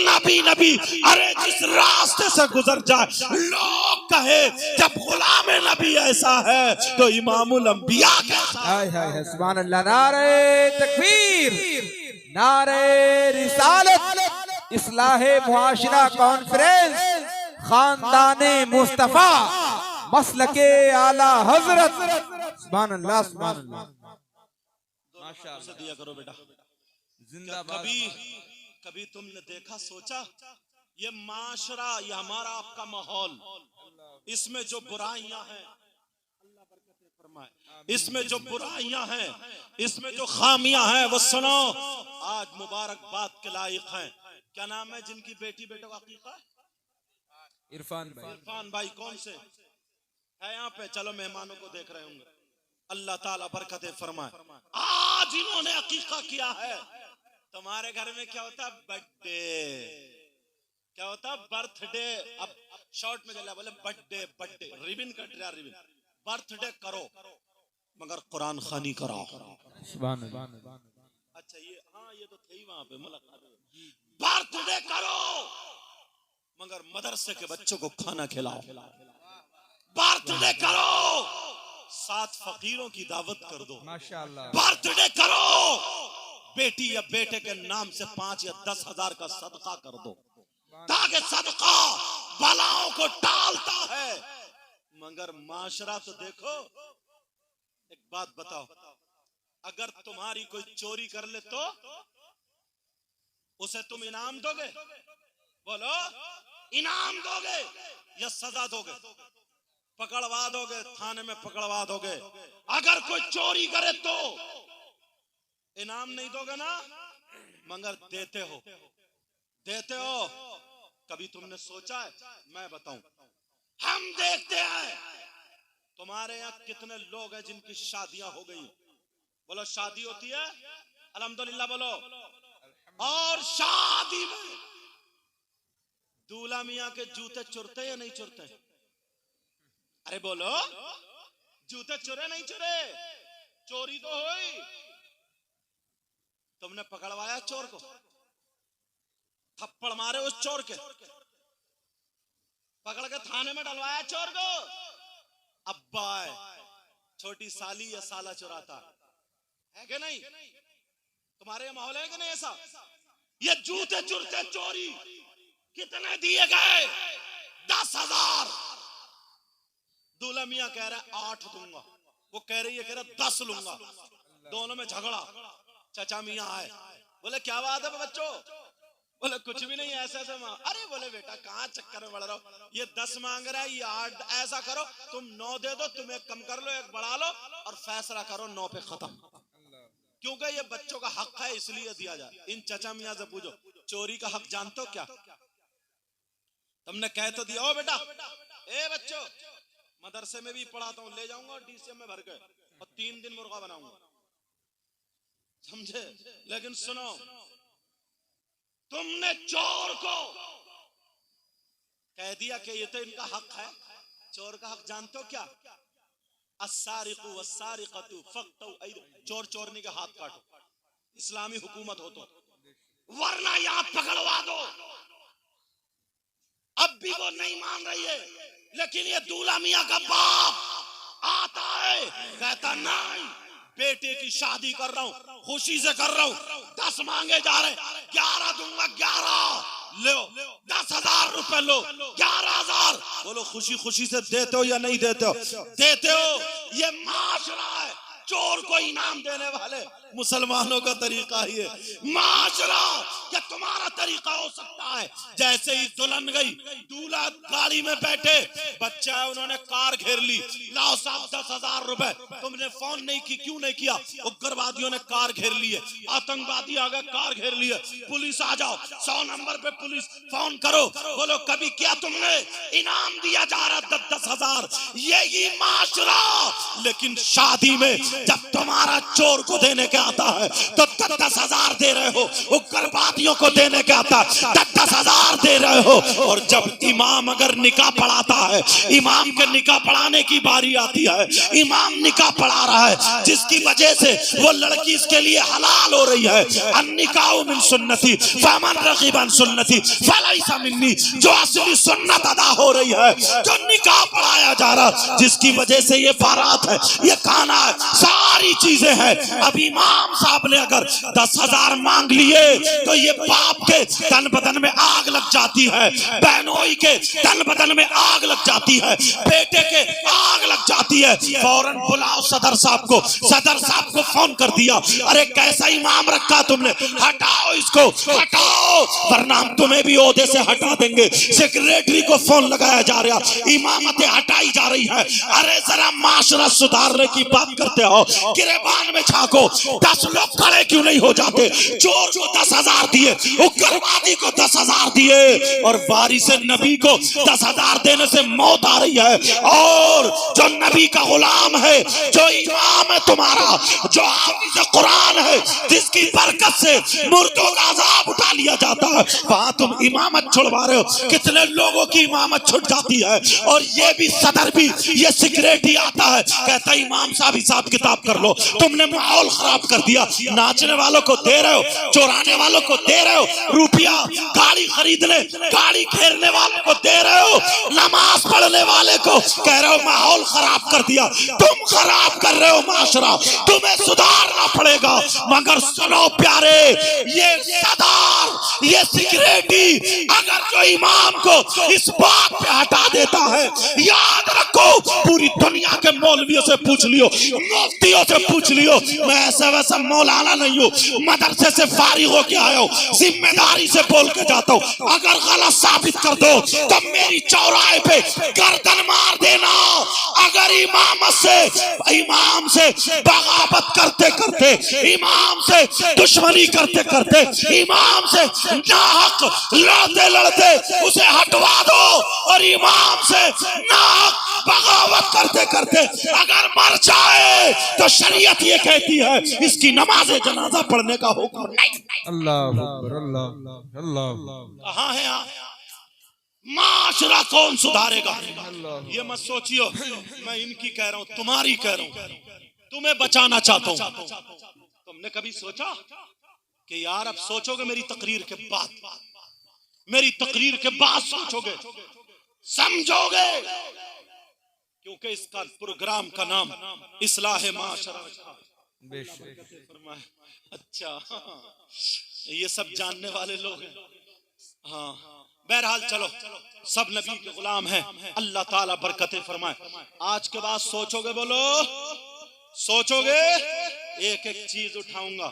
नबी नबी। अरे जिस रास्ते से गुजर जाए लोग कहे जब गुलाम नबी ऐसा है तो इमामुल अंबिया कैसा? हाय हाय हाय, सुभान अल्लाह। नारे तकबीर, नारे रिसालत, इस्लाहे मुआशरा कॉन्फ्रेंस, खानदाने मुस्तफा, मसलके आला हजरत। सुभान अल्लाह, सुभान अल्लाह, माशाअल्लाह। दिया करो बेटा जिंदाबाद। कभी तुमने देखा सोचा ये माशरा, ये हमारा आपका माहौल, इसमें जो बुराइयां हैं, इसमें जो बुराइयां हैं, इसमें जो खामियां हैं, वो सुनो आज मुबारकबाद के लायक हैं। क्या नाम है जिनकी बेटी बेटों का अकीका? इरफान भाई। इरफान भाई कौन से है यहाँ पे? चलो मेहमानों को देख रहे होंगे, अल्लाह ताला बरकतें फरमाए। आज इन्होंने अकीका किया है। तुम्हारे घर में क्या होता? बर्थडे। क्या होता? बर्थडे। अब शॉर्ट में चला बोले बर्थडे, बर्थडे रिबन कट रहा, रिबन। बर्थडे करो मगर कुरान खानी कराओ। सुभान अल्लाह। अच्छा ये, हाँ ये तो थे ही वहां पे मुलाकात। बर्थडे करो मगर मदरसे के बच्चों को खाना खिलाओ। बर्थडे करो, 7 फकीरों की दावत कर दो। माशाअल्लाह। बर्थडे करो, बेटी या बेटे के नाम से 5 या 10 हजार का सदका कर दो, ताकि सदका बलाओं को टालता है। मगर माशरा तो देखो। एक बात बताओ, अगर तुम्हारी कोई चोरी कर ले तो उसे तुम इनाम दोगे? बोलो, इनाम दोगे या सजा दोगे? पकड़वा दोगे, थाने में पकड़वा दोगे। अगर कोई चोरी करे तो इनाम नहीं दोगे ना, मगर देते हो, देते हो। कभी तुमने सोचा है? मैं बताऊं, हम देखते हैं तुम्हारे यहाँ कितने लोग हैं जिनकी शादियां हो गई। बोलो शादी होती है अल्हम्दुलिल्लाह बोलो। और शादी में दूल्हा मियां के जूते चुरते या नहीं चुरते? अरे बोलो, जूते चुरे नहीं चुरे? चोरी तो हुई। तुमने पकड़वाया चोर को? थप्पड़ मारे उस चोर के? पकड़ के थाने में डलवाया चोर को? अब्बा है, छोटी साली या साला चुराता है कि नहीं? तुम्हारे माहौल है कि नहीं ऐसा? ये जूते चुरते चोरी कितने दिए गए? 10,000। दूल्हा मियां कह रहा है 8 दूंगा, वो कह रही है कह रहा 10 लूंगा। दोनों में झगड़ा। चाचा मियां आए, बोले क्या बात है बच्चों? बोले कुछ भी नहीं, ऐसे ऐसे मां। अरे बोले बेटा कहाँ चक्कर में पड़ रहा हो? ये 10 मांग रहा है, ये 8। ऐसा करो तुम 9 दे दो, तुम एक कम कर लो, एक बढ़ा लो और फैसला करो 9 पे खत्म। क्योंकि ये बच्चों का हक है इसलिए दिया जाए। इन चचा मियां से पूछो चोरी का हक जानते हो क्या? तुमने कह तो दिया हो बेटा, ए बच्चों मदरसे में भी पढ़ाता हूँ, ले जाऊंगा और डीसीएम में भर के और 3 दिन मुर्गा बनाऊंगा, समझे? लेकिन सुनो, तुमने चोर को कह दिया कि ये तो इनका हक है। चोर का हक जानते हो क्या? अस्सारिकु वस्सारिकतु फक्तु, चोर चोरनी के हाथ काटो। इस्लामी हुकूमत हो तो वरना यहां पकड़वा दो। अब भी वो नहीं मान रही है, लेकिन ये दूल्हा मियां का बाप आता है, कहता नहीं, बेटे की शादी कर रहा हूं, खुशी से कर रहा हूं, 10 मांगे जा रहे, 11 दूंगा, 11 लो, 10,000 रुपए लो, 11,000। बोलो खुशी खुशी से देते हो या नहीं देते हो? देते हो। ये माशरा है, चोर को इनाम देने वाले मुसलमानों का तरीका ही है माशरा। क्या तुम्हारा तरीका हो सकता है? जैसे ही दुल्हन गई, दूल्हा गाड़ी में बैठे, बच्चा है, उन्होंने कार घेर ली, लाओ साहब 10,000 रुपए। तुमने फोन नहीं की, क्यों नहीं किया? उग्रवादियों ने कार घेर ली है, आतंकवादी आ गए, कार घेर ली है, पुलिस आ जाओ, 100 नंबर पे पुलिस फोन करो। बोलो कभी क्या तुमने इनाम दिया जा रहा 10,000? यही माशरा। लेकिन शादी में जब तुम्हारा चोर को देने के आता है तो 10,000 दे रहे हो, उग्रवादियों को देने के आता है 10,000 दे रहे हो। और जब इमाम अगर निकाह पढ़ाता है, इमाम के निकाह पढ़ाने की बारी आती है, इमाम निकाह पढ़ा रहा है, जिसकी वजह से वो लड़की इसके लिए हलाल हो रही है। अन्निकाहु मिन सुन्नती फमन रग़िबा अन सुन्नती फलैसा मिन्नी। जो असली सुन्नत अदा हो रही है, जो निकाह पढ़ाया जा रहा, जिसकी वजह से ये बारात है, ये खाना है, सारी चीजें हैं। अब इमाम साहब ने अगर 10,000 मांग लिए तो ये बाप के तन बदन में आग लग जाती है, बहनोई के तन बदन में आग लग जाती है, बेटे के आग लग जाती है। फौरन बुलाओ सदर साहब को। सदर साहब को फोन कर दिया, अरे कैसा इमाम रखा तुमने, हटाओ इसको, हटाओ, वरना हम तुम्हें भी ओहदे से हटा देंगे। सेक्रेटरी को फोन लगाया जा रहा, इमामतें हटाई जा रही है। अरे जरा माशरा सुधारने की बात करते हो, गिरेबान में झांको, 10 लोग खड़े क्यों नहीं हो जाते? चोर को 10,000 दिए, उग्रवादी को 10,000 दिए, और वारिस नबी को 10,000 देने से मौत आ रही है। और जो नबी का गुलाम है, जो इमाम है तुम्हारा, जो हाफिज़ कुरान है, जिसकी बरकत से मुर्दों का अजाब उठा लिया जाता है, वहां तुम इमामत छुड़वा रहे हो। कितने लोगों की इमामत छुट जाती है। और ये भी सदर भी, ये सेक्रेटरी आता है, कहता है इमाम साहब हिसाब किताब कर लो, तुमने माहौल खराब कर दिया। नाचने वालों को दे रहे हो, चोराने वालों को दे रहे हो रुपया, गाड़ी खरीदने, गाड़ी घेरने वालों को दे रहे हो, नमाज पढ़ने वाले को कह रहे हो माहौल खराब कर दिया। तुम खराब कर रहे हो माशरा, तुम्हें सुधारना पड़ेगा। मगर सुनो प्यारे, ये सदार, ये सेक्रेटरी अगर जो इमाम को इस बात पे हटा देता है, याद रखो, पूरी दुनिया के मौलवियों से पूछ लियो, मुफ्तियों से पूछ लियो, मैं ऐसा वैसा मौलाना नहीं हूँ, मदरसे से फारिग होके आया हूँ, जिम्मेदारी से बोल के जाता हूँ। अगर गलत साबित कर दो तो मेरी चौराहे पे गर्दन मार देना। अगर इमाम से बगावत करते करते, इमाम से दुश्मनी करते करते, इमाम से नाहक लड़ते लड़ते उसे हटवा दो, और इमाम से नाहक बगावत करते करते अगर मर जाए तो शरीयत ये कहती है इसकी नमाज जनाजा पढ़ने का हुक्म नहीं। अल्लाह अकबर, अल्लाह अल्लाह। कहाँ है आप? माशरा कौन सुधारेगा? ये मत सोचियो मैं इनकी कह रहा हूँ, तुम्हारी कह रहा हूँ, तुम्हें बचाना चाहता हूँ। तुमने कभी सोचा कि यार, अब सोचोगे मेरी तकरीर के बाद, मेरी तकरीर के बाद सोचोगे, समझोगे, क्योंकि इसका प्रोग्राम का नाम इस्लाह माशरा। अच्छा, ये सब जानने वाले लोग हैं। हाँ, बहरहाल चलो, सब नबी के गुलाम हैं, अल्लाह ताला बरकतें फरमाए। आज के बाद सोचोगे, बोलो सोचोगे, एक एक चीज उठाऊंगा।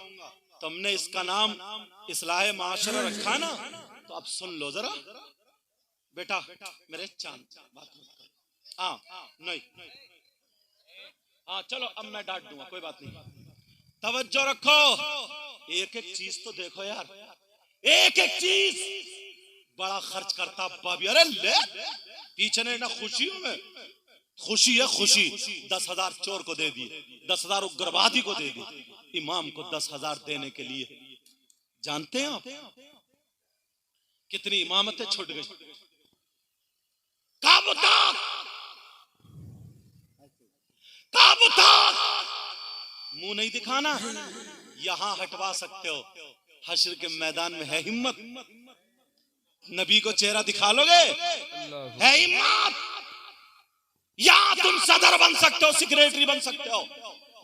तुमने इसका नाम इस्लाह माशरा रखा ना, तो अब सुन लो जरा बेटा, मेरे चांद बात मत करो। नहीं, चलो अब मैं डांट दूंगा, कोई बात नहीं। तवज्जो रखो, एक एक चीज तो देखो यार, एक एक चीज बड़ा खर्च करता बाबी। अरे ले, पीछे ने ना खुशी में, खुशी है खुशी, 10,000 चोर को दे दिए, 10,000 उग्रवादी को दे दिए, इमाम को 10,000 देने के लिए। जानते हैं आप कितनी इमामतें छूट गई? मुंह नहीं दिखाना, यहां हटवा सकते हो, हश्र के मैदान में है हिम्मत? नबी को चेहरा दिखा लोगे? है हिम्मत? या तुम सदर बन सकते हो, सेक्रेटरी बन सकते हो।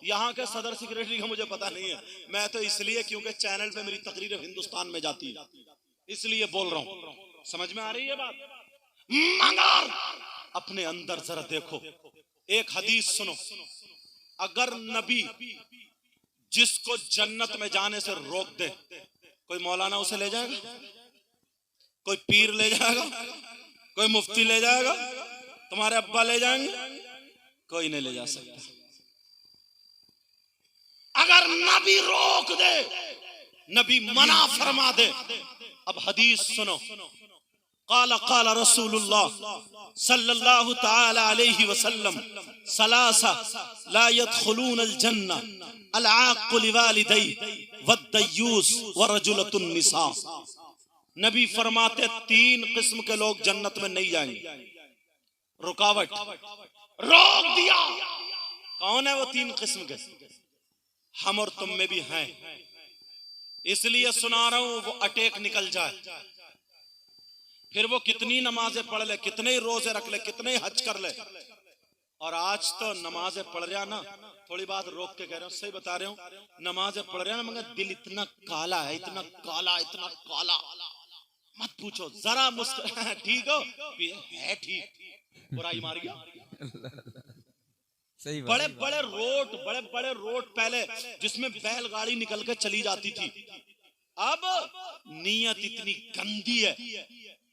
यहाँ के सदर सेक्रेटरी का मुझे पता नहीं है, मैं तो इसलिए क्योंकि चैनल पे मेरी तकरीर हिंदुस्तान में जाती है इसलिए बोल रहा हूं। समझ में आ रही है बात? मगर अपने अंदर जरा देखो, एक हदीस सुनो। अगर नबी जिसको जन्नत में जाने से रोक दे, कोई मौलाना उसे ले जाएगा? कोई पीर ले जाएगा? कोई मुफ्ती ले जाएगा? तुम्हारे अब्बा ले जाएंगे? कोई नहीं ले जा सकता। अगर नबी रोक दे, नबी मना फरमा दे। अब हदीस सुनो। काला काला रसूलुल्लाह सल्लल्लाहु ताला अलैहि वसल्लम सलासा ला यदखुलूनल जन्ना अल आक़ लिवालिदै वद्दयूस वरजुलतुन निसा। नबी फरमाते 3 किस्म के लोग जन्नत में नहीं जाएंगे। रुकावट, रोक दिया। कौन है वो 3 किस्म के? हम और तुम में भी हैं, इसलिए सुना रहा हूं, वो अटैक निकल जाए। फिर वो कितनी नमाजें पढ़ ले, कितने रोजे रख ले, कितने हज कर ले। और आज तो नमाजें पढ़ रहा ना, थोड़ी बात रोक के कह रहा हूं, सही बता रहे हूं, नमाजें पढ़ रहा ना, मगर दिल इतना काला है, इतना काला, इतना काला, मत पूछो। जरा मुस्कुरा ठीक हो है, ठीक, बुराई मार गया। सही बात। बड़े बड़े रोड पहले जिसमें बैलगाड़ी निकल के चली जाती थी, अब नीयत इतनी गंदी है,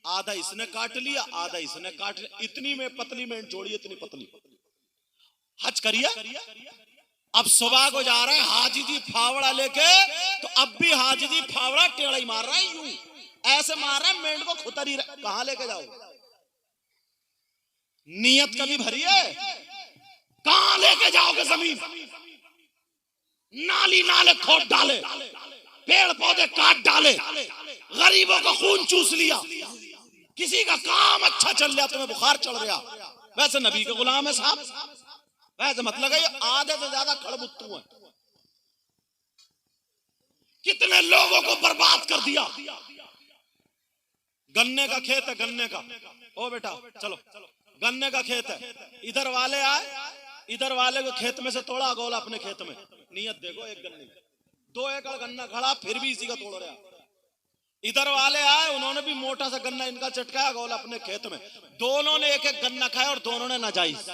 आधा इसने काट लिया, आधा इसने काट लिया, इतनी में पतली में छोड़ी, इतनी पतली। हज करिए, अब सुबह को जा रहे हैं हाजी जी फावड़ा लेके, तो अब भी हाजी जी फावड़ा टेढ़ा ही मार रहा है, यूं ऐसे मार रहा है, मेंढ को खुतरी कहां लेके जाओ? नियत कभी भरी है? कहां लेके जाओगे? जमीन, नाली नाले खोद डाले, पेड़ पौधे काट डाले, गरीबों का खून चूस लिया, किसी का काम अच्छा चल रहा, तुम्हें बुखार चढ़ रहा, वैसे नबी के गुलाम है साहब, वैसे मत लगाइए, आधे से ज्यादा खड़बुत्तू है। कितने लोगों को बर्बाद कर दिया। गन्ने का खेत है, गन्ने का, ओ बेटा चलो, गन्ने का खेत है, इधर वाले आए, इधर वाले को खेत में से तोड़ा, गोला अपने खेत में। नियत देखो, एक गन्ने 2 एकड़ गन्ना खड़ा, फिर भी इसी का तोड़ रहा। इधर वाले आए, उन्होंने भी मोटा सा गन्ना इनका चटकाया, गोला अपने खेत में। दोनों ने एक एक गन्ना खाया और दोनों ने नाजायज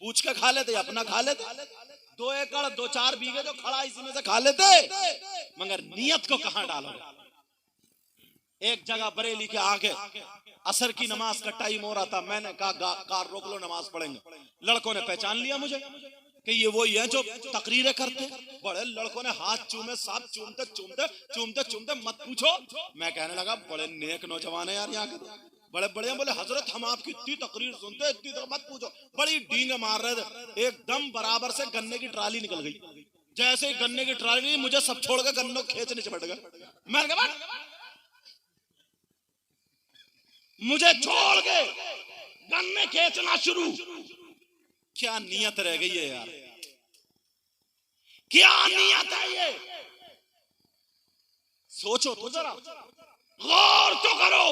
पूछ के खा लेते, अपना खा लेते। 2 एकड़ 2-4 बीघे जो खड़ा इसी में से खा लेते, मगर नियत को कहां डालोगे? एक जगह बरेली के आगे असर की नमाज का टाइम हो रहा था, मैंने कहा कार रोक लो, नमाज पढ़ेंगे। लड़कों ने पहचान लिया मुझे कि ये वही है जो तकरीरें करते। बड़े लड़कों ने हाथ चूमे, साथ चूमते चूमते चूमते चूमते मत पूछो। मैं कहने लगा बड़े नेक नौजवान है यार यहाँ के, बड़े बड़े। बोले हजरत हम आपकी इतनी तकरीर सुनते, इतनी तो मत पूछो। बड़ी डींग मार रहे थे, एकदम बराबर से गन्ने की ट्राली निकल गई। जैसे ही गन्ने की ट्राली, मुझे सब छोड़ के गन्नों खींचने चिपट गए। मैंने कहा मुझे छोड़ के गन्ने खींचना शुरू। क्या नियत रह गई है यार, क्या नियत है ये? सोचो तो जरा, गौर तो करो।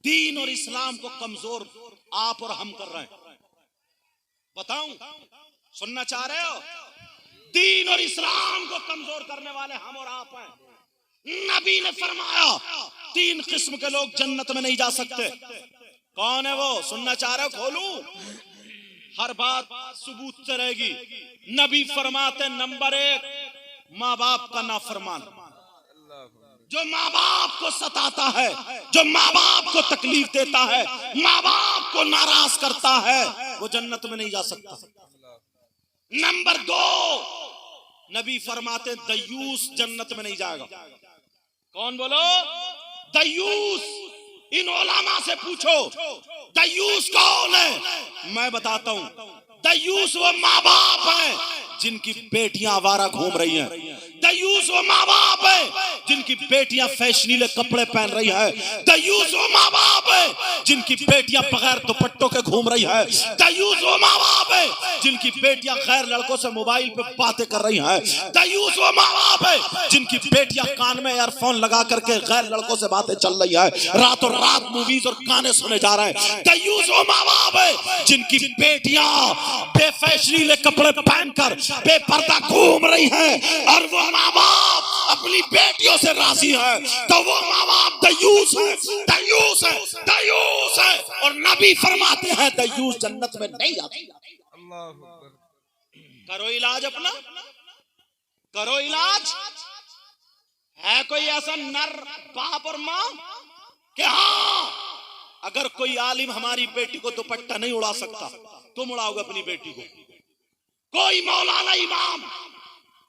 दीन और इस्लाम को कमजोर आप और हम कर रहे हैं। बताऊं, सुनना चाह रहे हो? दीन और इस्लाम को कमजोर करने वाले हम और आप हैं। नबी ने फरमाया 3 किस्म के लोग जन्नत में नहीं जा सकते। कौन है वो? सुनना चाह रहे हो? खोलूं? हर बात सबूत से रहेगी। नबी फरमाते नंबर 1, माँ बाप का नाफरमान। जो माँ बाप को सताता है, जो माँ बाप को तकलीफ देता है, माँ बाप को नाराज करता है, वो जन्नत में नहीं जा सकता। नंबर 2, नबी फरमाते दयूस जन्नत में नहीं जाएगा। कौन बोलो? दयूस। इन उलमा से पूछो दयूस कौन है? मैं बताता हूं। दयूस वो माँ बाप हैं जिनकी बेटियां आवारा घूम रही हैं। दयूस वो माँ बाप है जिनकी बेटियां फैशनीले कपड़े पहन रही है। दयूस वो माँ बाप है जिनकी बेटियां बगैर दुपट्टों के घूम रही है। दयूस वो माँ बाप है जिनकी बेटियां गैर लड़कों से मोबाइल पे बातें कर रही हैं। दयूस वो माँ बाप है जिनकी बेटियां कान में ईयरफोन लगा करके गैर लड़कों से बातें चल रही है, रातों रात मूवीज और गाने सुने जा रहे हैं। दयूस वो माँ बाप है जिनकी बेटियां बेफैशनीले कपड़े पहनकर बेपर्दा घूम रही हैं और वो माँ बाप अपनी बेटियों से राजी है, तो वो माँ बाप दयूस है, दयूस है, दयूस है। और नबी फरमाते हैं दयूस जन्नत में नहीं जाती। करो इलाज अपना, करो इलाज। है कोई ऐसा नर बाप और माँ कि हाँ अगर कोई आलिम हमारी बेटी को दुपट्टा नहीं उड़ा सकता, तुम उड़ाओगे अपनी बेटी को। कोई मौलाना इमाम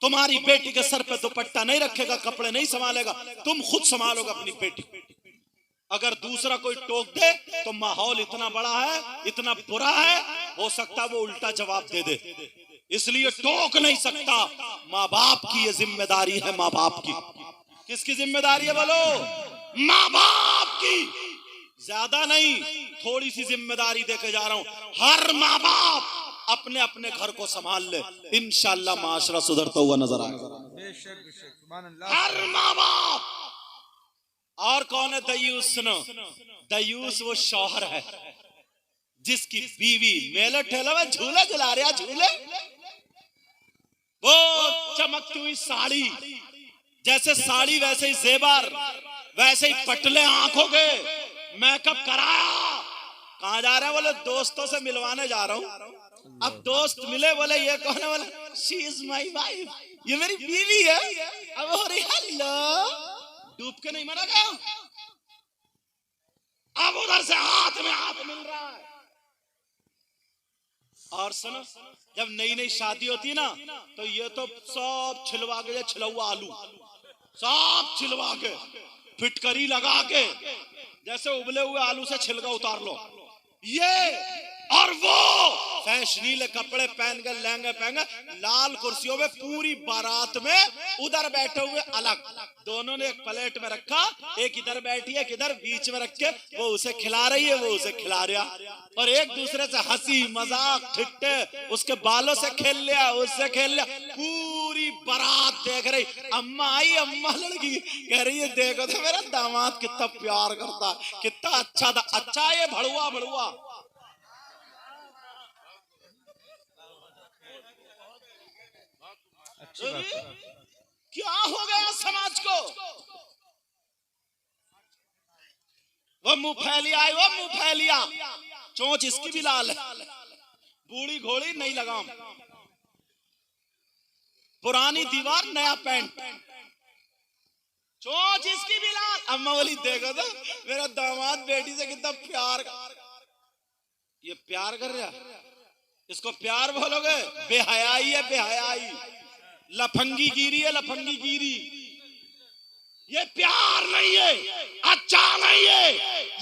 तुम्हारी बेटी के सर पे दुपट्टा नहीं रखेगा, कपड़े नहीं संभालेगा, तुम खुद संभालोगे अपनी बेटी को। अगर दूसरा कोई टोक दे तो माहौल इतना बड़ा है, इतना बुरा है, हो सकता है वो उल्टा जवाब दे दे, इसलिए टोक नहीं सकता। माँ बाप की ये जिम्मेदारी है, माँ बाप की। किसकी जिम्मेदारी है बोलो? माँ बाप की। ज्यादा नहीं, थोड़ी सी जिम्मेदारी देके जा रहा हूं। हर माँ बाप अपने अपने घर को संभाल ले, इंशाअल्लाह माशरा सुधरता हुआ नजर आएगा। हर माँ बाप। और कौन है दयूस? सुनो, दयूस वो शौहर है जिसकी बीवी मेले ठेले में झूले झुला रहा, झूले, वो चमकती हुई साड़ी, जैसे साड़ी वैसे ही जेवर, वैसे ही पटले आंखों के, मेकअप कराया। कहाँ जा रहे हैं? बोले दोस्तों से मिलवाने जा रहा हूँ। अब दोस्त मिले, बोले ये कौन है? बोले शी इज माई वाइफ, ये मेरी बीवी है। अब हो रही हेलो, डूब के नहीं मरा गया। अब उधर से हाथ में हाथ मिल रहा है। और सुनो, जब नई नई शादी होती है ना, तो ये तो सब छिलवा के, छिलवा आलू सब छिलवा के, फिटकरी लगा के, जैसे उबले हुए आलू से छिलका उतार लो, ये। और वो फैशनीले कपड़े पहन कर, लहंगे पहन कर, लाल कुर्सियों में पूरी बारात में उधर बैठे हुए अलग, दोनों ने एक प्लेट में रखा, एक इधर बैठी है, किधर बीच में रख के वो उसे खिला रही है, वो उसे खिला रहा, और एक दूसरे से हंसी मजाक ठिट्टे, उसके बालों से खेल लिया, उससे खेल लिया, पूरी बारात देख रही। अम्मा आई, अम्मा लड़की कह रही है देखो तो मेरा दामाद कितना प्यार करता है, कितना अच्छा था। अच्छा ये भड़ुआ भड़ुआ क्या हो गया समाज को? वो मुंह फैलिया है, वो मुंह फैलिया, चोंच इसकी भी लाल है, बूढ़ी घोड़ी नहीं लगाम, पुरानी दीवार नया पेंट, चोंच इसकी भी लाल। अम्मा बोली देखो तो मेरा दामाद बेटी से कितना प्यार। ये प्यार कर रहा, इसको प्यार बोलोगे? बेहयाई है, बेहयाई, लफंगी गिरी है, लफंगी गिरी। ये प्यार नहीं है, अच्छा नहीं है,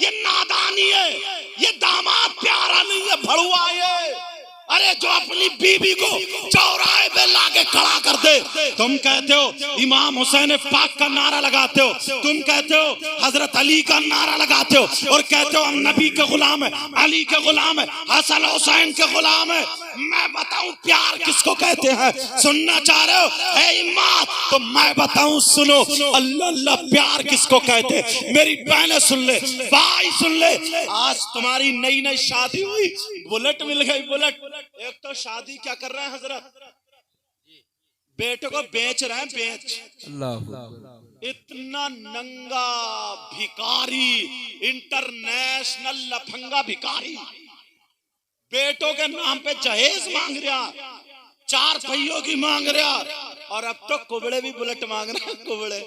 ये नादानी है, ये दामाद प्यारा नहीं है, भड़ुआ है। अरे जो अपनी बीबी को चौराहे पे लाके खड़ा कर दे, तुम कहते हो इमाम हुसैन पाक का नारा लगाते हो, तुम कहते हो हजरत अली का नारा लगाते हो, और कहते हो हम नबी के गुलाम है, अली के गुलाम है, हसन हुसैन के गुलाम है। मैं बताऊं प्यार किसको कहते हैं? सुनना चाह रहे हो? है इमाम तो मैं बताऊं, सुनो, अल्लाह अल्लाह प्यार किसको कहते हैं? मेरी बहनें सुन ले, भाई सुन ले, आज तुम्हारी नई नई शादी हुई, बुलेट मिल गई, बुलेट। एक तो शादी क्या कर रहे हैं हजरत, बेटे को बेच रहे हैं, बेच। इतना नंगा भिखारी, इंटरनेशनल लफंगा भिखारी, बेटों के नाम पे जहेज मांग रहा, 4 पहियों की मांग रहा, और अब तो कुबड़े भी बुलेट मांग रहे हैं, कुबड़े।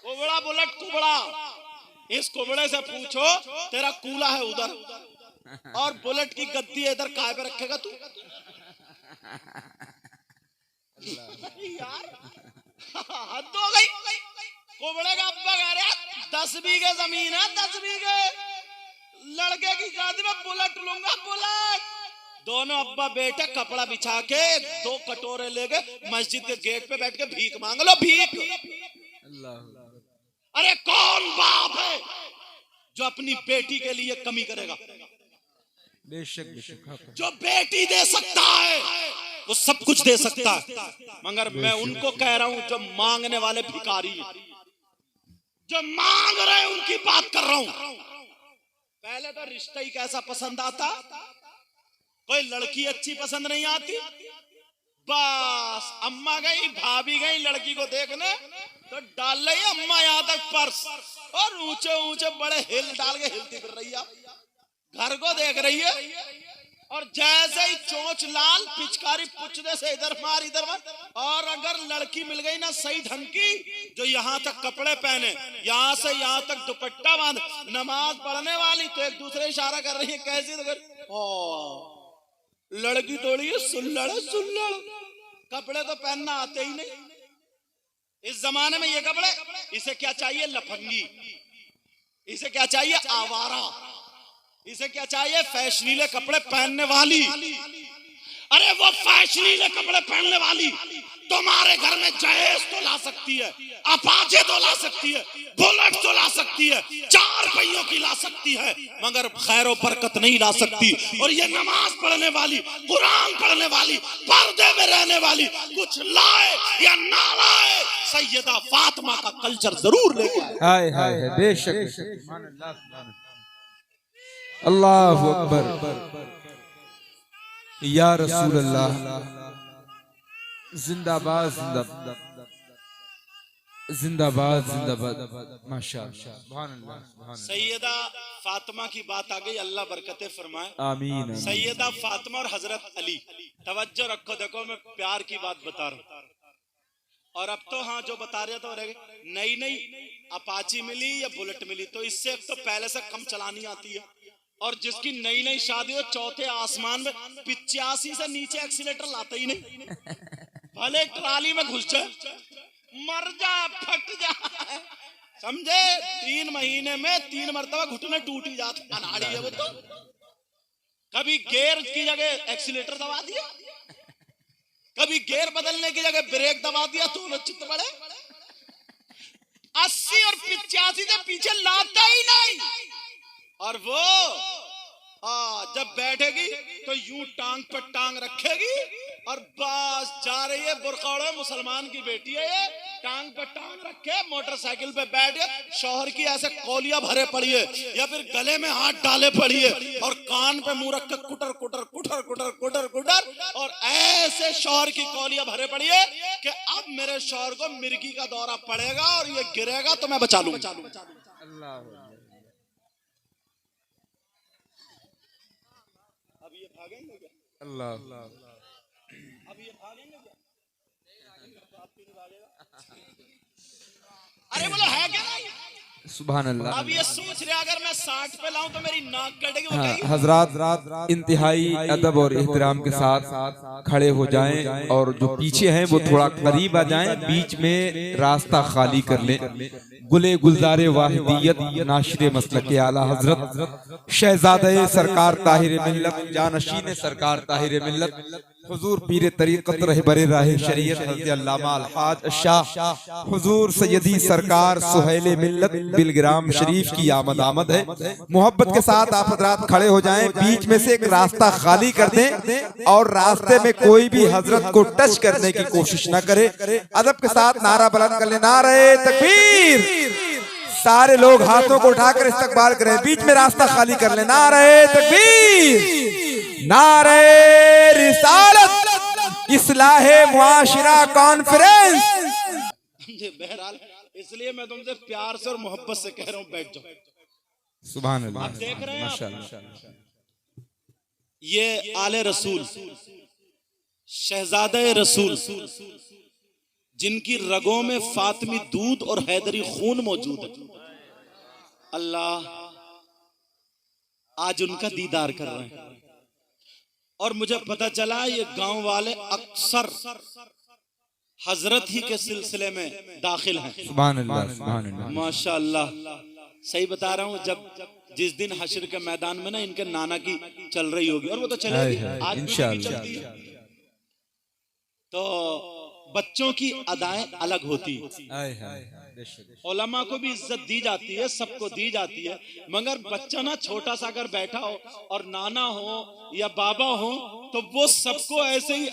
कुबड़ा बुलेट, कुबड़ा। इस कुबड़े से पूछो तेरा कूला है उधर, और बुलेट की गद्दी इधर काय पे रखेगा तू? यार हद हो गई। कुबड़े का अब्बा कह रहा 10 बीघे जमीन है, 10 बीघे, लड़के की शादी में बुलेट लूंगा, बुलेट। दोनों अब्बा बेटे कपड़ा बिछा के 2 कटोरे ले गए मस्जिद के गेट पे बैठ के भीख मांग लो, भीख। अरे कौन बाप है जो अपनी बेटी के लिए कमी करेगा? बेशक बेशक। जो बेटी दे सकता है वो सब कुछ दे सकता है, मगर मैं उनको कह रहा हूं जो मांगने वाले भिखारी हैं, जो मांग रहे हैं उनकी बात कर रहा हूं। पहले तो रिश्ता ही कैसा पसंद आता, कोई लड़की अच्छी पसंद नहीं आती, बस अम्मा गई भाभी गई लड़की को देखने तो डाल रही अम्मा यहां तक पर्स और ऊंचे ऊंचे बड़े हिल डाल के हिलती फिर रही है, घर को देख रही है। और जैसे ही चोंच लाल पिचकारी पुछने से इधर मार इधर मार। और अगर लड़की मिल गई ना सही ढंग की, जो यहाँ तक कपड़े पहने, यहाँ से यहाँ तक दुपट्टा बांध, नमाज पढ़ने वाली, तो एक दूसरे इशारा कर रही है कैसी, तो लड़की थोड़ी है सुल्लड़ सुल्लड़, कपड़े तो पहनना आते ही नहीं इस जमाने में। ये कपड़े, इसे क्या चाहिए लफंगी, इसे क्या चाहिए आवारा, इसे क्या चाहिए फैशनीले कपड़े पहनने वाली। अरे वो फैशनीले कपड़े पहनने वाली तुम्हारे घर में जहेज तो ला सकती है, अपाचे तो ला सकती है, बुलेट तो ला सकती है, 4 पहियों की ला सकती है, मगर खैर बरकत नहीं ला सकती। और ये नमाज पढ़ने वाली, कुरान पढ़ने वाली, पर्दे में रहने वाली, कुछ लाए या ना लाए, सैयदा फातिमा का कल्चर जरूर लेके आए। हाय हाय बेशक। अल्लाह अकबर या रसूल अल्लाह, जिंदाबाद जिंदाबाद जिंदाबाद जिंदाबाद, माशाअल्लाह। सैयदा फातिमा की बात आ गई, अल्लाह बरकतें फरमाए, आमीन। सैयदा फातिमा और हजरत अली, तवज्जो रखो, देखो मैं प्यार की बात बता रहा हूँ। और अब तो हाँ जो बता रहे तो नई नई अपाची मिली या बुलेट मिली, तो इससे तो पहले से कम चलानी आती है। और जिसकी नई नई शादी हो, चौथे आसमान में 85 से नीचे एक्सीलेटर लाता ही नहीं, भले ट्राली में घुस जाए, मर जा फट जा, समझे। 3 महीने में 3 मरतबा घुटने टूटी जाते, अनाड़ी है वो तो। कभी गेयर की जगह एक्सीलेटर दबा दिया, कभी गेयर बदलने की जगह ब्रेक दबा दिया, तो चित्त बड़े 80 और 85 से पीछे लाता ही नहीं। और वो जब बैठेगी तो यूं टांग पर टांग रखेगी और बस जा रही है, बुरखा मुसलमान की बेटी है ये, टांग पर टांग रखे मोटरसाइकिल पे बैठ के शौहर की ऐसे कौलियां भरे पड़ी है या फिर गले में हाथ डाले पड़ी है और कान पे मुंह रख के कुटर कुटर कुटर कुटर कुटर कुटर, और ऐसे शौहर की कौलियां भरे पड़ी है कि अब मेरे शौहर को मिर्गी का दौरा पड़ेगा और ये गिरेगा तो मैं बचा लूंगा। अल्लाह अब ये भागेंगे क्या? अरे बोलो है क्या? सुभान अल्लाह। अब ये सोच रहे अगर मैं 60 पे लाऊं तो मेरी नाक कटेगी। हाँ, हजरात इंतहाई अदब और एहतराम के साथ खड़े हो जाएं और जो पीछे हैं वो थोड़ा करीब आ जाएं, बीच में रास्ता खाली कर लें। गुले गुलजारे वाहिदियत नाशिर मसलक आला हजरत शहजादे सरकार ताहिर मिल्लत, जानशीन सरकार ताहिर मिल्लत, हुजूर पीर तरीक़त रहबरे राह शरीयत हज़रत अल्लामा अलहाज शाह हुजूर सैयदी सरकार सुहैले मिल्लत बिलग्राम शरीफ की आमद है। मोहब्बत के साथ आप हजरात खड़े हो जाएं, बीच में से एक रास्ता खाली कर दें और रास्ते में कोई भी हजरत को टच करने की कोशिश न करे। अदब के साथ नारा बुलंद कर ले, नारे तकबीर। सारे लोग हाथों को उठाकर इस्तकबाल करें, बीच में रास्ता खाली कर ले, नारे तकबीर, नारे रिसालत, इस्लाहे मुआशिरा कॉन्फ्रेंस। बहरहाल इसलिए मैं तुमसे प्यार से और मोहब्बत से कह रहा हूं, बैठ जाओ। सुभान अल्लाह। आप देख रहे हैं माशाअल्लाह, ये आले रसूल, शहजादे रसूल, जिनकी रगों में फातिमी दूध और हैदरी खून मौजूद है, अल्लाह आज उनका दीदार कर रहे हैं। और मुझे पता चला ये गांव वाले अक्सर हजरत ही के सिलसिले में दाखिल हैं। सुभान अल्लाह, सुभान अल्लाह, माशाअल्लाह। सही बता रहा हूँ, जिस दिन हश्र के मैदान में ना इनके नाना की चल रही होगी, और वो तो चलेगी, आज भी चलती है। तो बच्चों की अदाएं अलग होती है। उलमा को भी इज्जत दी जाती है, सबको दी जाती है, मगर बच्चा ना छोटा सा अगर बैठा हो और नाना हो या बाबा हो तो वो सबको ऐसे ही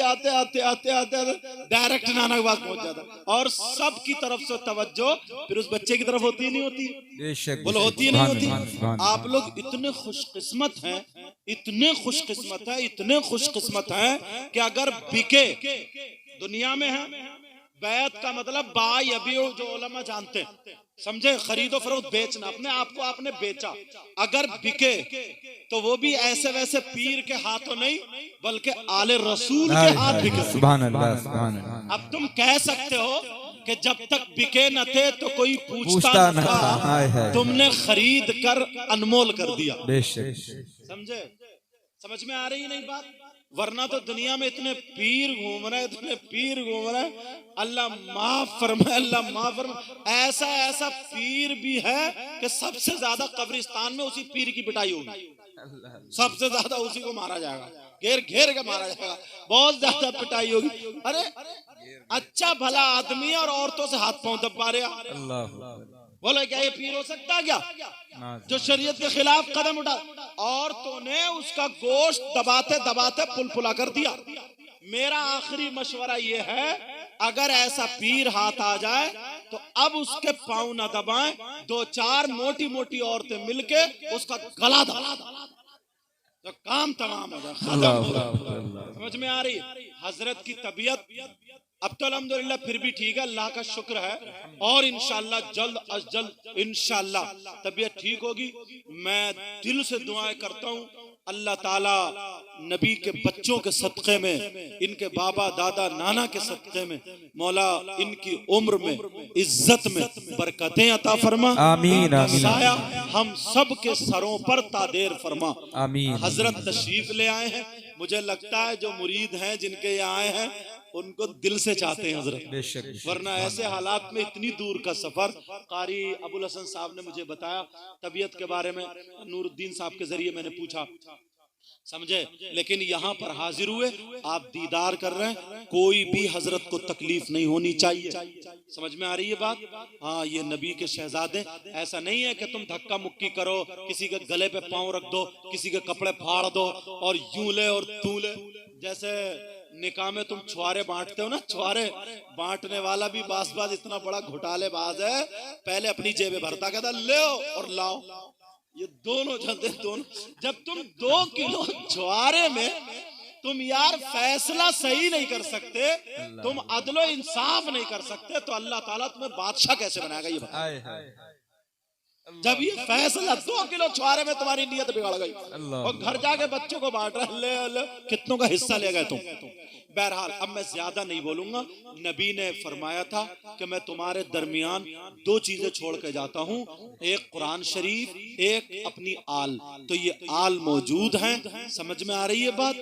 आते आते डायरेक्ट नाना के पास पहुंच जाता, और सबकी तरफ से तवज्जो फिर उस बच्चे की तरफ होती ही नहीं होती। बोलो होती ही नहीं होती। आप लोग इतने खुशकिस्मत हैं, इतने खुशकिस्मत है, इतने खुशकिस्मत हैं कि अगर बिके दुनिया में है बैत का मतलब बाय अभी जो उलमा जानते हैं, समझे, खरीदो फरोख्त, बेचना, अपने आप को आपने बेचा, अगर बिके तो वो भी ऐसे वैसे पीर के हाथों नहीं बल्कि आले रसूल के हाथ बिके। सुभान अल्लाह, सुभान अल्लाह। अब तुम कह सकते हो कि जब तक बिके न थे तो कोई पूछता न था, तुमने खरीद कर अनमोल कर दिया। समझे, समझ में आ रही नहीं बात? वरना तो दुनिया में इतने पीर घूम रहे, इतने पीर घूम रहे, अल्लाह माफ फरमाए, अल्लाह माफ फरमाए। ऐसा ऐसा पीर भी है कि सबसे ज्यादा कब्रिस्तान में उसी पीर की पिटाई होगी, सबसे ज्यादा उसी को मारा जाएगा, घेर घेर के मारा जाएगा, बहुत ज्यादा पिटाई होगी। अरे अच्छा भला आदमी और औरतों से हाथ पांव दबा रहा, बोले क्या ये पीर हो सकता क्या, जो शरीयत के खिलाफ कदम उठा? औरतों ने उसका गोश्त दबाते दबाते पुलपुला कर दिया। मेरा आखिरी मशवरा ये है, अगर ऐसा पीर हाथ आ जाए तो अब उसके पांव न दबाएं, दो चार मोटी मोटी औरतें मिलके उसका गला दबा तो काम तमाम हो जाए। समझ में आ रही? हजरत की तबीयत अब तो अल्हम्दुलिल्लाह फिर भी ठीक है, अल्लाह का शुक्र है, और इंशाअल्लाह जल्द अज जल्द इंशाअल्लाह तबीयत ठीक होगी। मैं दिल से दुआएं करता हूँ, अल्लाह ताला नबी के बच्चों के सदक़े में, इनके बाबा दादा नाना के सदक़े में मौला इनकी उम्र में, इज्जत में बरकतें अता फरमा, आमीन, आमीन। साया हम सब के सरों पर तादेर फरमा, आमीन। हजरत तशरीफ ले आए हैं, मुझे लगता है जो मुरीद हैं जिनके यहाँ आए हैं उनको दिल से चाहते हैं हजरत, वरना ऐसे हालात में इतनी दूर का सफर। कारी अबुल हसन साहब ने मुझे बताया तबीयत के बारे में, नूरुद्दीन साहब के जरिए मैंने पूछा, समझे, लेकिन यहाँ पर हाजिर हुए, आप दीदार कर रहे हैं, कोई भी हजरत को तकलीफ नहीं होनी चाहिए। समझ में आ रही है बात? हाँ, ये नबी के शहजादे, ऐसा नहीं है कि तुम धक्का मुक्की करो, किसी के गले पे पांव रख दो, किसी के कपड़े फाड़ दो और यूं ले और तू ले। जैसे निकाह में तुम छुआरे बांटते हो ना, छुआरे बांटने वाला भी बाज इतना बड़ा घोटालेबाज है, पहले अपनी जेबें भरता, कहता ले और लाओ, ये दोनों चलते दोनों। जब तुम 2 किलो छुआरे में तुम यार फैसला सही नहीं कर सकते, तुम अदलो इंसाफ नहीं कर सकते, तो अल्लाह ताला तुम्हें बादशाह कैसे बनाएगा ये बताओ? जब ये फैसला 2 किलो छुआरे में तुम्हारी नीयत बिगड़ गई और घर जाके बच्चों को बांट रहे, ले कितनों का हिस्सा ले गए तुम। बहरहाल अब मैं ज्यादा नहीं बोलूंगा। नबी ने फरमाया था कि मैं तुम्हारे दरमियान 2 चीजें छोड़ के जाता हूँ, एक कुरान शरीफ, एक अपनी आल। तो ये आल मौजूद हैं, समझ में आ रही है बात?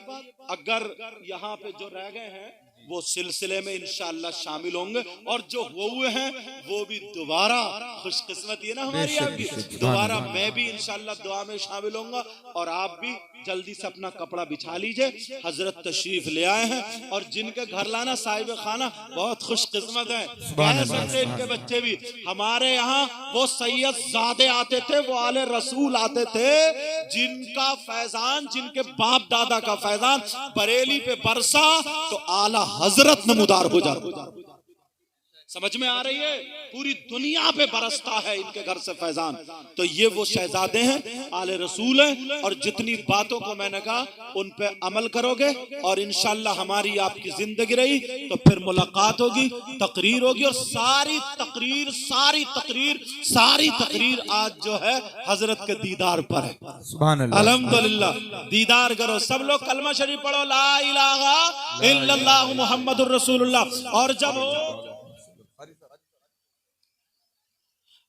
अगर यहाँ पे जो रह गए हैं वो सिलसिले में इंशाअल्लाह शामिल होंगे, और जो हुए हैं वो भी दोबारा, खुशकिस्मती है ना हमारी आपकी, दोबारा मैं भी इंशाअल्लाह दुआ में शामिल होऊंगा, और आप भी जल्दी से अपना कपड़ा बिछा लीजिए। हजरत तशरीफ ले आए हैं, और जिनके घर लाना साहिब खाना बहुत खुशकिस्मत है, कह सकते इनके बच्चे भी। हमारे यहाँ वो सैयद ज़ादे आते थे, वो आले रसूल आते थे, जिनका फैजान, जिनके बाप दादा का फैजान बरेली पे बरसा तो आला हजरत नमूदार हो जाता। समझ में आ रही है? पूरी दुनिया पे बरसता है इनके घर से फैजान। तो ये वो शहजादे हैं, आले रसूल हैं, और जितनी बातों को मैंने कहा उन पे अमल करोगे और इंशाअल्लाह हमारी आपकी जिंदगी रही तो फिर मुलाकात होगी, तकरीर होगी, और सारी तकरीर आज जो है हजरत के दीदार पर है। सुभान अल्लाह, अल्हम्दुलिल्लाह। दीदार करो सब लोग, कलमा शरीफ पढ़ो, ला इलाहा इल्लल्लाह मुहम्मदुर रसूलुल्लाह।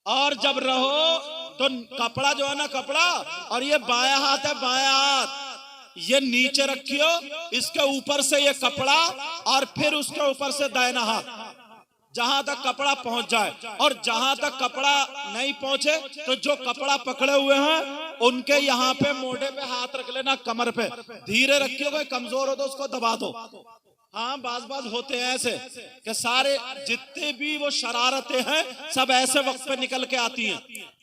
और जब रहो तो कपड़ा जो है ना, कपड़ा, और ये बाया हाथ है, बाया हाथ ये नीचे रखियो, इसके ऊपर से ये कपड़ा, और फिर उसके ऊपर से दाहिना हाथ, जहां तक कपड़ा पहुंच जाए, और जहां तक कपड़ा नहीं पहुंचे तो जो कपड़ा पकड़े हुए हैं उनके यहाँ पे मोढ़े पे हाथ रख लेना, कमर पे धीरे रखिएगा, कमजोर हो तो उसको दबा दो। हाँ, बाज होते हैं ऐसे कि सारे जितने भी वो शरारतें हैं सब ऐसे वक्त पे निकल के आती हैं।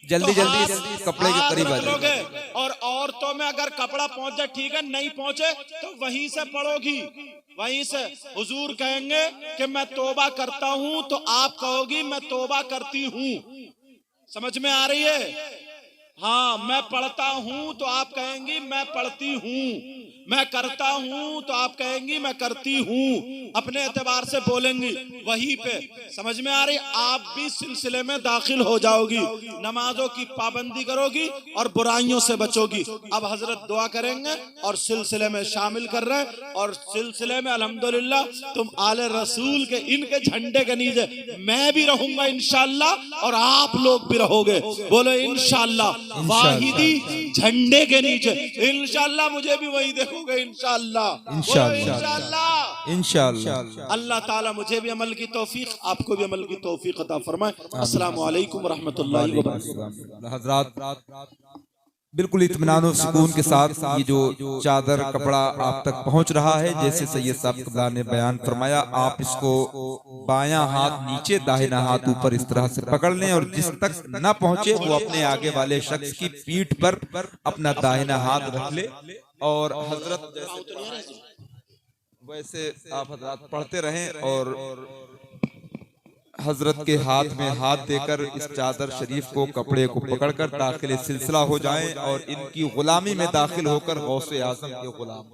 जल्दी तो जल्दी कपड़े के करीब आ लोगे, और औरतों में अगर कपड़ा पहुंच जाए ठीक है, नहीं पहुंचे तो वहीं से पढ़ोगी, वहीं से। हुजूर कहेंगे कि मैं तौबा करता हूं तो आप कहोगी मैं तौबा करती हूं। समझ में आ रही है? हाँ, मैं पढ़ता हूं तो आप कहेंगी मैं पढ़ती हूं, मैं करता हूं तो आप कहेंगी मैं करती हूं। अपने एतबार से बोलेंगी वहीं पे। समझ में आ रही? आप भी सिलसिले में दाखिल हो जाओगी, नमाजों की पाबंदी करोगी और बुराइयों से बचोगी। अब हजरत दुआ करेंगे और सिलसिले में शामिल कर रहे हैं, और सिलसिले में अल्हम्दुलिल्लाह तुम आले रसूल के इनके झंडे के नीचे मैं भी रहूंगा इंशाअल्लाह, और आप लोग भी रहोगे। बोलो इंशाअल्लाह। वाहिदी झंडे के नीचे इंशाअल्लाह, मुझे भी वही देखोगे इंशाअल्लाह। इंशाअल्लाह इंशाअल्लाह। अल्लाह ताला मुझे भी अमल की तौफीक, आपको भी अमल की तौफीक अता फरमाए। अस्सलामु अलैकुम रहमतुल्लाहि व बरकातहू। हजरात बिल्कुल इत्मीनान और सुकून के साथ ये जो चादर कपड़ा आप तक पहुंच रहा है, जैसे सैयद साहब क़िबला ने बयान फरमाया, आप इसको बायां हाथ नीचे दाहिना हाथ ऊपर इस तरह से पकड़ लें, और जिस तक न पहुंचे वो अपने आगे वाले शख्स की पीठ पर अपना दाहिना हाथ रख ले। और हजरत वैसे आप हजरत पढ़ते रहें, और हजरत के हाथ में हाथ देकर इस चादर शरीफ को कपड़े को पकड़कर दाखिल सिलसिला हो जाएं, और इनकी गुलामी में दाखिल होकर गौसे आजम के गुलाम।